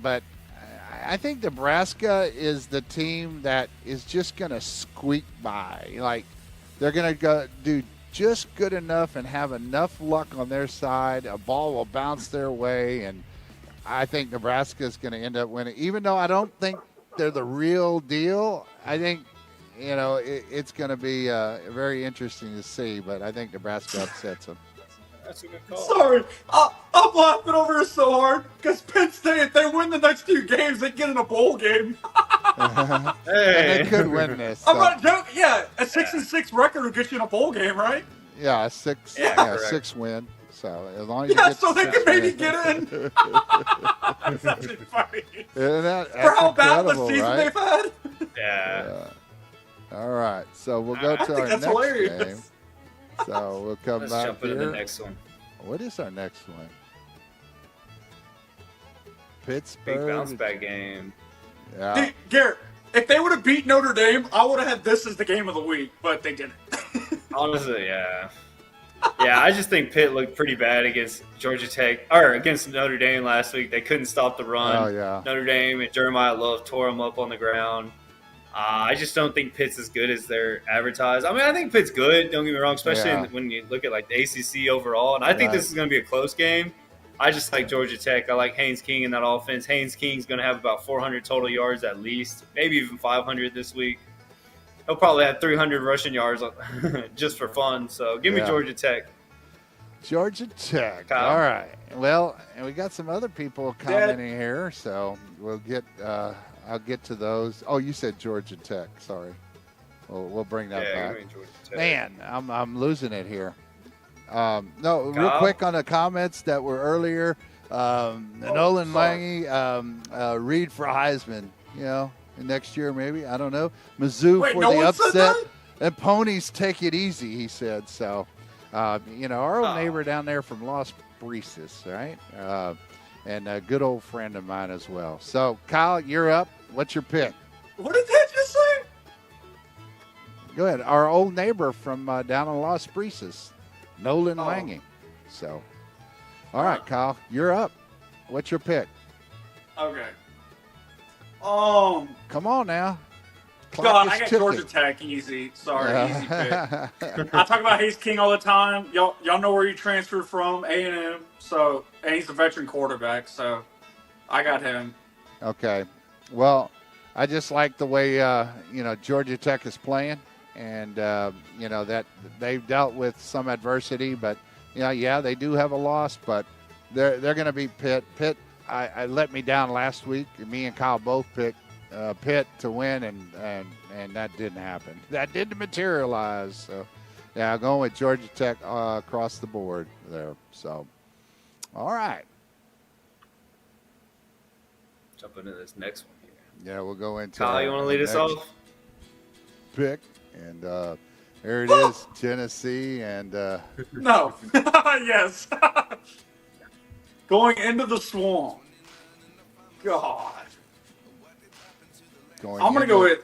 but I think Nebraska is the team that is just going to squeak by. Like, they're going to go do just good enough and have enough luck on their side. A ball will bounce their way, and I think Nebraska is going to end up winning. Even though I don't think they're the real deal, I think it's going to be very interesting to see. But I think Nebraska upsets them. That's a good call. Sorry, I'm laughing over here so hard because Penn State, if they win the next 2 games, they get in a bowl game. And Hey. they could win this. I'm so- not joking. Yeah, a 6-6 record will get you in a bowl game, right? Yeah, six. Yeah, Yeah, correct. 6 win. So as long as you Yeah, get so they six can maybe wins. get in. That's funny. Isn't that, For that's how bad of a incredible, season right? they've had. Yeah. All right, so we'll go I to think our that's next hilarious. game. So we'll come Let's back jump into here. the next one. What is our next one? Big Pittsburgh. bounce back game. Yeah. Dude, Garrett, if they would have beat Notre Dame, I would have had this as the game of the week, but they didn't. Honestly, yeah. Yeah, I just think Pitt looked pretty bad against Georgia Tech, or against Notre Dame last week. They couldn't stop the run. Oh, yeah. Notre Dame and Jeremiah Love tore them up on the ground. I just don't think Pitt's as good as they're advertised. I mean, I think Pitt's good, don't get me wrong, especially Yeah. when you look at like the ACC overall. And I think Right. this is going to be a close game. I just like Georgia Tech. I like Haynes King in that offense. Haynes King's going to have about 400 total yards at least, maybe even 500 this week. He'll probably have 300 rushing yards just for fun. So give me Yeah. Georgia Tech. Georgia Tech. Kyle. All right. Well, and we got some other people commenting here, so we'll get. I'll get to those. Oh, you said Georgia Tech. Sorry. We'll bring that Yeah, back. give me Georgia Tech. Man, I'm losing it here. No, real Kyle? quick on the comments that were earlier. Nolan sorry. Lange, Reed for Heisman. next year maybe. I don't know. Mizzou Wait, for no the one said upset. that? And Ponies take it easy, he said. So, our old neighbor down there from Las Brisas, right? And a good old friend of mine as well. So, Kyle, you're up. What's your pick? What did that just say? Go ahead. Our old neighbor from down in Las Brisas, Nolan Lange. So, all right, Kyle, you're up. What's your pick? Okay. Come on now. God, I got Georgia Tech easy. Sorry, easy pick. I talk about Hayes King all the time. Y'all know where he transferred from, A&M. So, and he's a veteran quarterback. So, I got him. Okay. Well, I just like the way Georgia Tech is playing, and that they've dealt with some adversity, but they do have a loss, but they're going to beat Pitt. Pitt, I let me down last week. Me and Kyle both picked Pitt to win, and that didn't happen. That didn't materialize. So, I'm going with Georgia Tech across the board there. So, all right. Jump into this next one here. Yeah, we'll go into Kyle, you want to lead us off? Pick, and there it is, Tennessee, and No. Yes. Going into the swamp. God. I'm going to go with,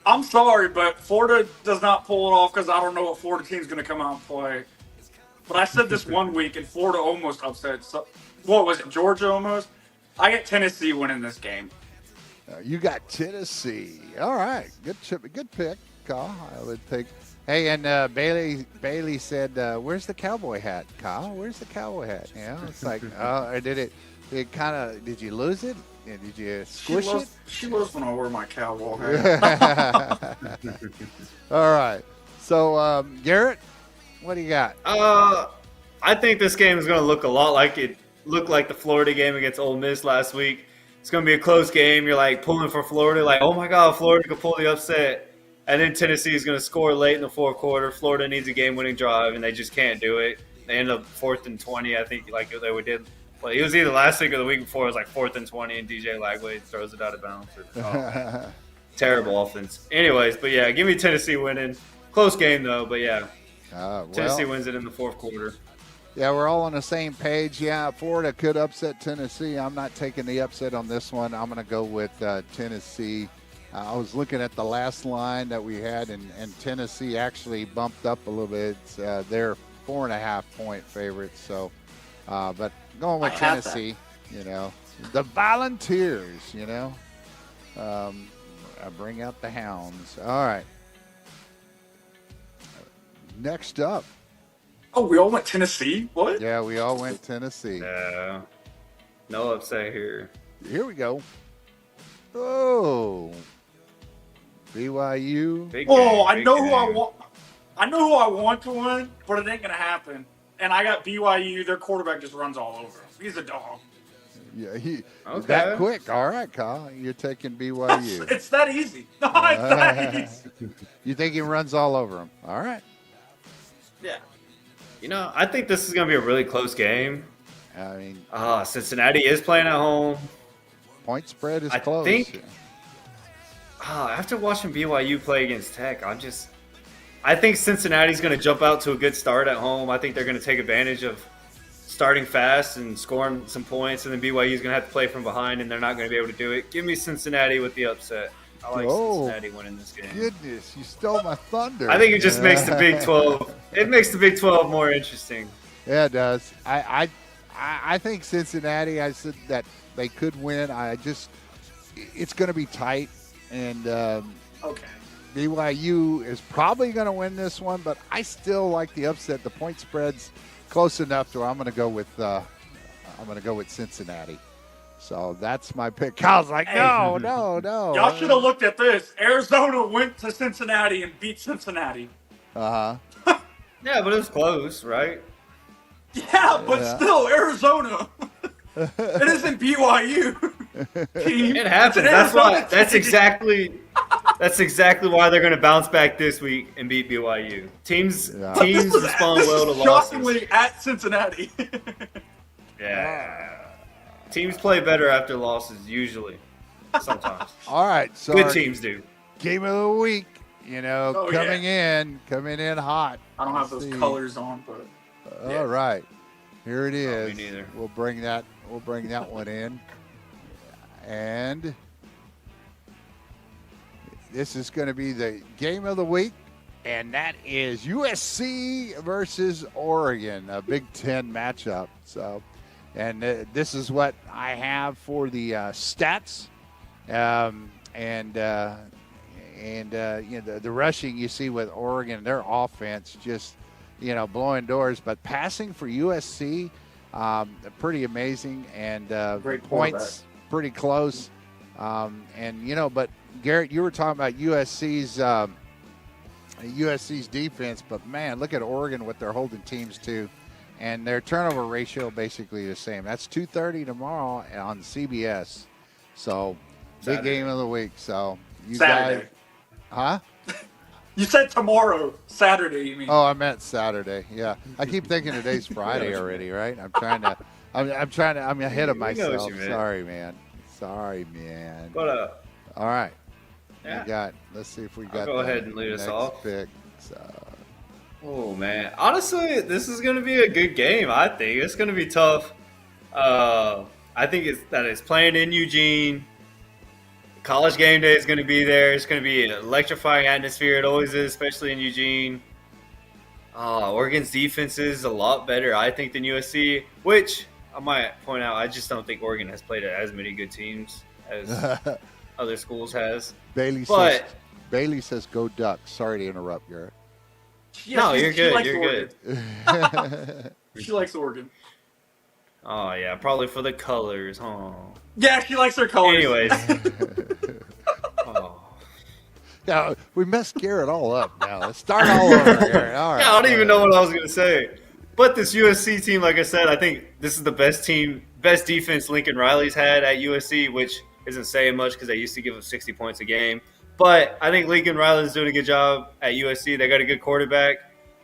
I'm sorry, but Florida does not pull it off because I don't know what Florida team's going to come out and play. But I said this one week, and Florida almost upset. So, what was it, Georgia almost? I get Tennessee winning this game. You got Tennessee. All right, good pick, Kyle. I would think. Hey, and Bailey said, "Where's the cowboy hat, Kyle? Where's the cowboy hat?" It's like, did you lose it? Did you squish it? She loves when I wear my cowboy hat. All right. So, Garrett, what do you got? I think this game is going to look a lot like it looked like the Florida game against Ole Miss last week. It's going to be a close game. You're like pulling for Florida, like, oh my God, Florida could pull the upset. And then Tennessee is going to score late in the fourth quarter. Florida needs a game-winning drive, and they just can't do it. They end up 4th and 20, I think, like they did. Well, it was either last week or the week before. It was like 4th and 20, and DJ Lagway throws it out of bounds. Terrible offense. Anyways, but yeah, give me Tennessee winning. Close game, though, but yeah. Tennessee wins it in the fourth quarter. Yeah, we're all on the same page. Yeah, Florida could upset Tennessee. I'm not taking the upset on this one. I'm going to go with Tennessee. I was looking at the last line that we had, and Tennessee actually bumped up a little bit. They're 4.5-point favorites. So, but going with Tennessee, the Volunteers, bring out the Hounds. All right. Next up. Oh, we all went Tennessee? What? Yeah, we all went Tennessee. Yeah. No upset here. Here we go. Oh. BYU. I know who I want. I know who I want to win, but it ain't going to happen. And I got BYU. Their quarterback just runs all over him. He's a dog. Yeah, that quick. All right, Kyle. You're taking BYU. It's that easy. No, it's that easy. You think he runs all over him? All right. Yeah. I think this is going to be a really close game. I mean, Cincinnati is playing at home. Point spread is close. After watching BYU play against Tech, I think Cincinnati's going to jump out to a good start at home. I think they're going to take advantage of starting fast and scoring some points, and then BYU's going to have to play from behind, and they're not going to be able to do it. Give me Cincinnati with the upset. I like Cincinnati winning this game. Goodness, you stole my thunder. I think it just makes the Big 12. It makes the Big 12 more interesting. Yeah, it does. I think Cincinnati. I said that they could win. It's going to be tight, and BYU is probably going to win this one. But I still like the upset. The point spread's close enough to. I'm going to go with Cincinnati. So that's my pick. Kyle's like, no. Y'all should have looked at this. Arizona went to Cincinnati and beat Cincinnati. Yeah, but it was close, right? Yeah, but still, Arizona. It isn't BYU. Team. It happens. That's exactly why they're going to bounce back this week and beat BYU. Teams respond well to losses. Shockingly, at Cincinnati. Yeah. Teams play better after losses, usually. sometimes. All right, so Good our teams do. game of the week, Oh, coming in hot. I don't have Let's those see. colors on, but All right, here it Oh, is. me neither. We'll bring that one in, and this is going to be the game of the week, and that is USC versus Oregon, a Big Ten matchup. So, and this is what I have for the stats, the rushing you see with Oregon, their offense just blowing doors, but passing for USC, pretty amazing, and Great points pretty close, but Garrett, you were talking about USC's defense, but man, look at Oregon, what they're holding teams to, and their turnover ratio basically the same. That's 2:30 tomorrow on CBS. So big Saturday. game of the week. So you Saturday. guys, huh? You said tomorrow, Saturday. You mean? Oh, I meant Saturday. Yeah, I keep thinking today's Friday already, right? I'm ahead of We know what myself. you meant. Sorry, man. But All right. yeah. Let's see if we got go the ahead and lead us next off. pick. So, Oh man, honestly, this is gonna be a good game. I think it's gonna be tough. I think it's playing in Eugene. College game day is gonna be there. It's gonna be an electrifying atmosphere. It always is, especially in Eugene. Oregon's defense is a lot better, I think, than USC. Which I might point out, I just don't think Oregon has played as many good teams as other schools has. Bailey But says go Ducks. Sorry to interrupt, Garrett. no, you're good. likes You're Oregon. good. She likes Oregon. Oh yeah, probably for the colors, huh? Yeah, she likes her colors. Anyways. Oh. Yeah, we messed Garrett all up now. Let's start all over, Garrett. All right. Yeah, I don't even know what I was gonna say. But this USC team, like I said, I think this is the best defense Lincoln Riley's had at USC, which isn't saying much because they used to give up 60 points a game. But I think Lincoln Riley's doing a good job at USC. They got a good quarterback.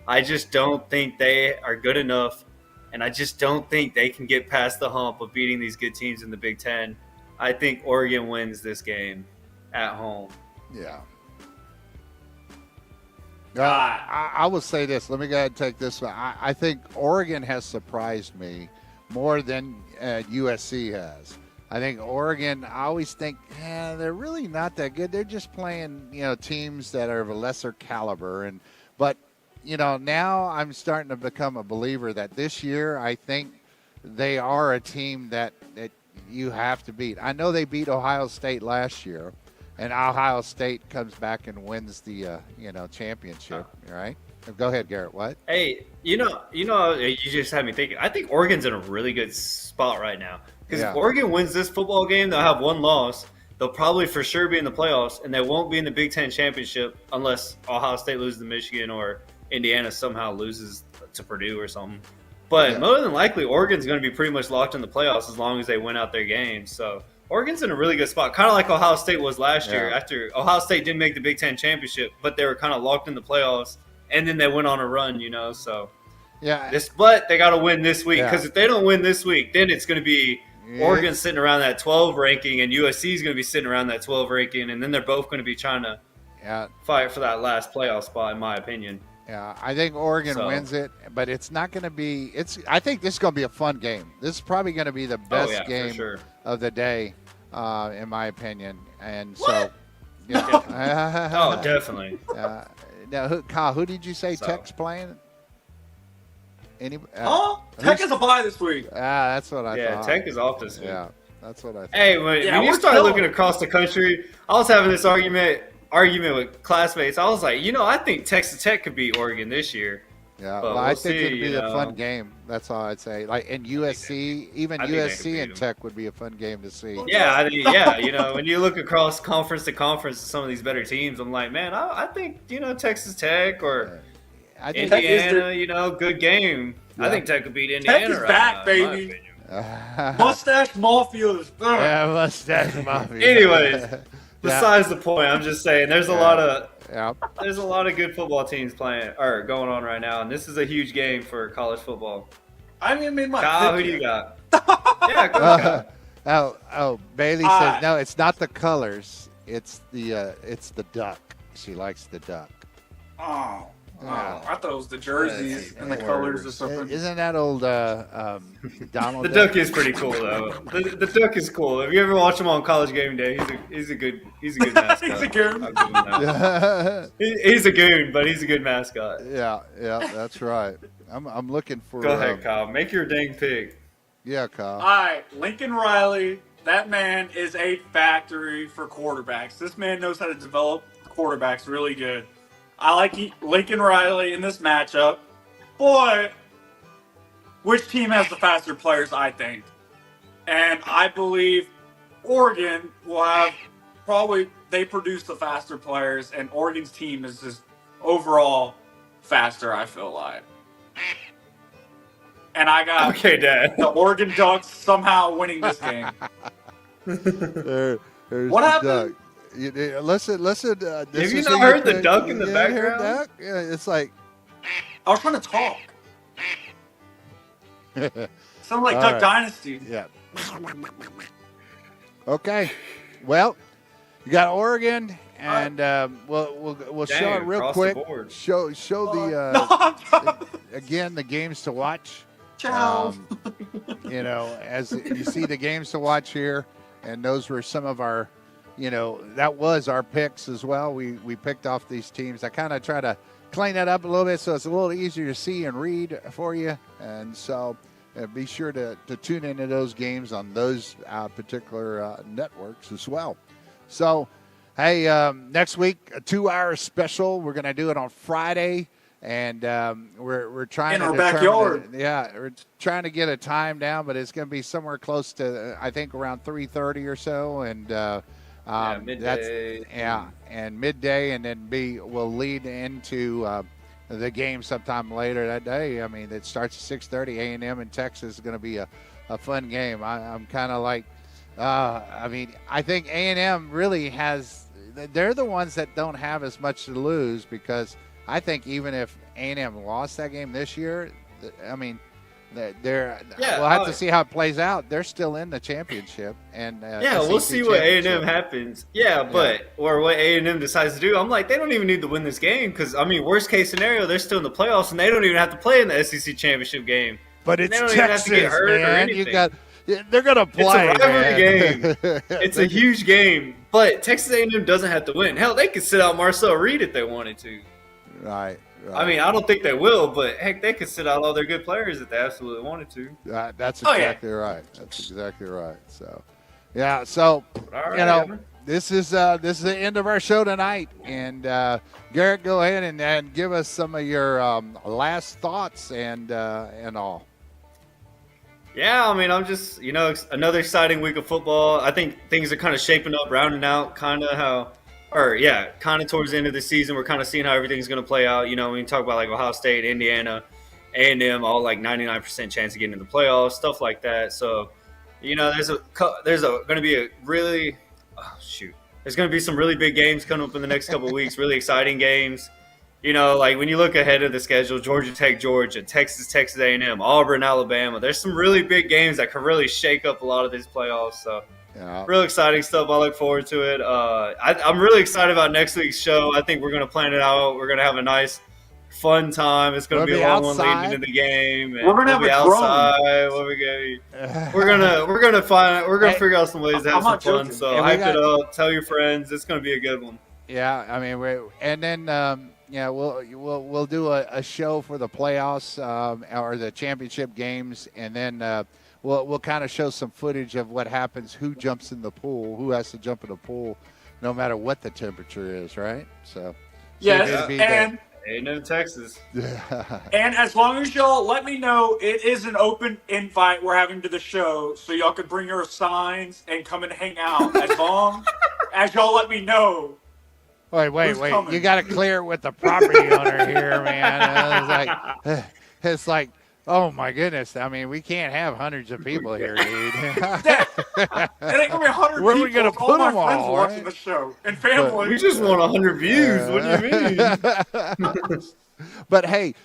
I just don't think they are good enough, and I just don't think they can get past the hump of beating these good teams in the Big Ten. I think Oregon wins this game at home. Yeah. I will say this. Let me go ahead and take this one. I think Oregon has surprised me more than USC has. I think Oregon, I always think, they're really not that good. They're just playing, teams that are of a lesser caliber. But now I'm starting to become a believer that this year I think they are a team that you have to beat. I know they beat Ohio State last year, and Ohio State comes back and wins the championship. Right? Go ahead, Garrett. What? Hey, you just had me thinking. I think Oregon's in a really good spot right now because if Oregon wins this football game, they'll have one loss. They'll probably for sure be in the playoffs, and they won't be in the Big Ten championship unless Ohio State loses to Michigan or Indiana somehow loses to Purdue or something. But more than likely, Oregon's going to be pretty much locked in the playoffs as long as they win out their games. So Oregon's in a really good spot, kind of like Ohio State was last year. After Ohio State didn't make the Big Ten championship, but they were kind of locked in the playoffs, and then they went on a run, So but they got to win this week because if they don't win this week, then it's going to be Oregon sitting around that 12 ranking, and USC is going to be sitting around that 12 ranking, and then they're both going to be trying to fight for that last playoff spot, in my opinion. Yeah, I think Oregon wins it, but it's not going to be. I think this is going to be a fun game. This is probably going to be the best game of the day, in my opinion. And so, oh, definitely. Now, Kyle, who did you say Tech's playing? Tech is a bye this week. That's what I thought. Yeah, Tech is off this week. Yeah, that's what I thought. Hey, when you start looking across the country, I was having this argument with classmates. I was like, I think Texas Tech could beat Oregon this year. Yeah, well, I think it'd be a fun game. That's all I'd say. Like in USC, even USC and Tech would be a fun game to see. Yeah, when you look across conference to conference, some of these better teams, I'm like, man, I think Texas Tech or Indiana, good game. Yeah. I think Tech could beat Indiana. Tech is back, baby. Mustache Mafia is back. Yeah, Mustache Mafia. Anyways, besides the point, I'm just saying there's a lot of there's a lot of good football teams playing or going on right now, and this is a huge game for college football. I mean, Kyle, who do you got? Yeah, go Kyle. Bailey says no. It's not the colors. It's the duck. She likes the duck. Oh, Yeah. I thought it was the jerseys and the colors or something. Isn't that old Donald? The duck is pretty cool though. The duck is cool. If you ever watch him on College Game Day, he's a good mascot. He's a goon. I'll give him that. He's a goon, but he's a good mascot. Yeah, that's right. I'm looking for. Go ahead, Kyle. Make your dang pick. Yeah, Kyle. All right, Lincoln Riley. That man is a factory for quarterbacks. This man knows how to develop quarterbacks really good. I like Lincoln Riley in this matchup. Boy, which team has the faster players, I think? And I believe Oregon will have they produce the faster players, and Oregon's team is just overall faster, I feel like. And I got Dad. the Oregon Ducks somehow winning this game. There's What the happened? duck. Listen. This Have you is not who heard the pick. duck in the You haven't heard background? duck? Yeah, it's like. I was trying to talk. Sounded like All Duck right. Dynasty. Yeah. Okay. Well, you got Oregon, and we'll show Dang, it real across the quick. board. Show the No, I'm again the games to watch. Ciao. As you see the games to watch here, and those were some of our, that was our picks as well. We picked off these teams. I kind of try to clean that up a little bit so it's a little easier to see and read for you. And so be sure to tune into those games on those particular networks as well. So, hey, next week, a 2-hour special. We're going to do it on Friday. And we're trying In to our determine backyard. we're trying to get a time down, but it's going to be somewhere close to I think around 3:30 or so, and midday. And midday, and then will lead into the game sometime later that day. I mean, it starts at 6:30. A&M in Texas is going to be a fun game. I'm kind of like, I think A&M really has. They're the ones that don't have as much to lose because. I think even if A&M lost that game this year, we'll have to see how it plays out. They're still in the championship, and we'll see what A&M happens. But what A&M decides to do, I'm like, they don't even need to win this game because worst case scenario, they're still in the playoffs and they don't even have to play in the SEC championship game. But it's they don't Texas, even have to get hurt or man. anything. They're gonna play. It's a rivalry man. game. It's a huge game, but Texas A&M doesn't have to win. Hell, they could sit out Marcel Reed if they wanted to. Right. I don't think they will, but heck, they could sit out all their good players if they absolutely wanted to. That's exactly right. That's exactly right. So, yeah. So, All right, this is the end of our show tonight. And Garrett, go ahead and give us some of your last thoughts and all. Yeah, I'm just another exciting week of football. I think things are kind of shaping up, rounding out, kind of towards the end of the season, we're kind of seeing how everything's going to play out. When you talk about like Ohio State, Indiana, A&M, all like 99% chance of getting in the playoffs, stuff like that. So, there's going to be there's going to be some really big games coming up in the next couple of weeks, really exciting games. Like when you look ahead of the schedule, Georgia Tech, Georgia, Texas A&M, Auburn, Alabama. There's some really big games that could really shake up a lot of these playoffs. So. Yeah. Real exciting stuff. I look forward to it. I'm really excited about next week's show. I think we're going to plan it out. We're going to have a nice, fun time. It's going to be a long one leading into the game. We're going to have be a outside. We're going to figure out some ways to have some fun. So hype it up. Tell your friends. It's going to be a good one. Yeah, we'll do a show for the playoffs or the championship games, and then. We'll kind of show some footage of what happens, who jumps in the pool, who has to jump in the pool, no matter what the temperature is, right? So yes, and A&M Texas. And as long as y'all let me know, it is an open invite we're having to the show, so y'all can bring your signs and come and hang out as long as y'all let me know. Wait! You got to clear it with the property owner here, man. It's like. Oh, my goodness. We can't have hundreds of people here, dude. It ain't going to be 100 Where are people. we going to put them all? Watching the show and family. We just want 100 views. What do you mean? But, hey,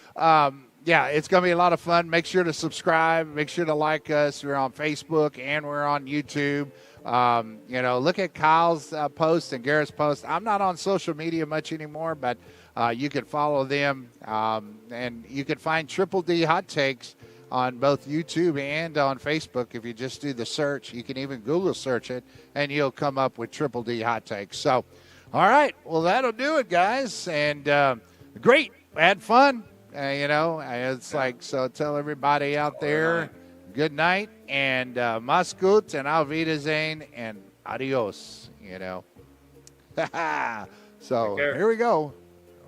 yeah, it's going to be a lot of fun. Make sure to subscribe. Make sure to like us. We're on Facebook and we're on YouTube. Look at Kyle's post and Garrett's post. I'm not on social media much anymore, but you can follow them. And you can find Triple D Hot Takes on both YouTube and on Facebook. If you just do the search, you can even Google search it, and you'll come up with Triple D Hot Takes. So, all right, well, that'll do it, guys. And great, had fun. It's like, so tell everybody out there, good night, and mach's gut, and auf Wiedersehen, and adios, So here we go.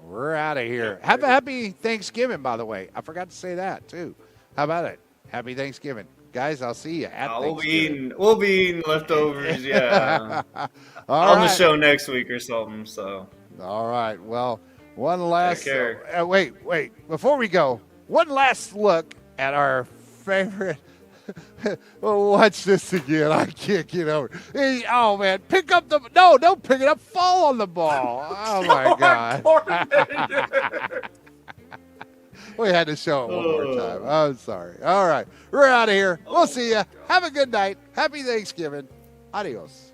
We're out of here. Have a happy Thanksgiving, by the way. I forgot to say that, too. How about it? Happy Thanksgiving. Guys, I'll see you at Thanksgiving. We'll be eating leftovers, yeah. on the show next week or something, so. All right, well. One last wait. Before we go, one last look at our favorite. Watch this again. I can't get over it. Oh, man. Pick up the. No, don't pick it up. Fall on the ball. Oh, my God. We had to show it one more time. I'm sorry. All right. We're out of here. We'll see you. Have a good night. Happy Thanksgiving. Adios.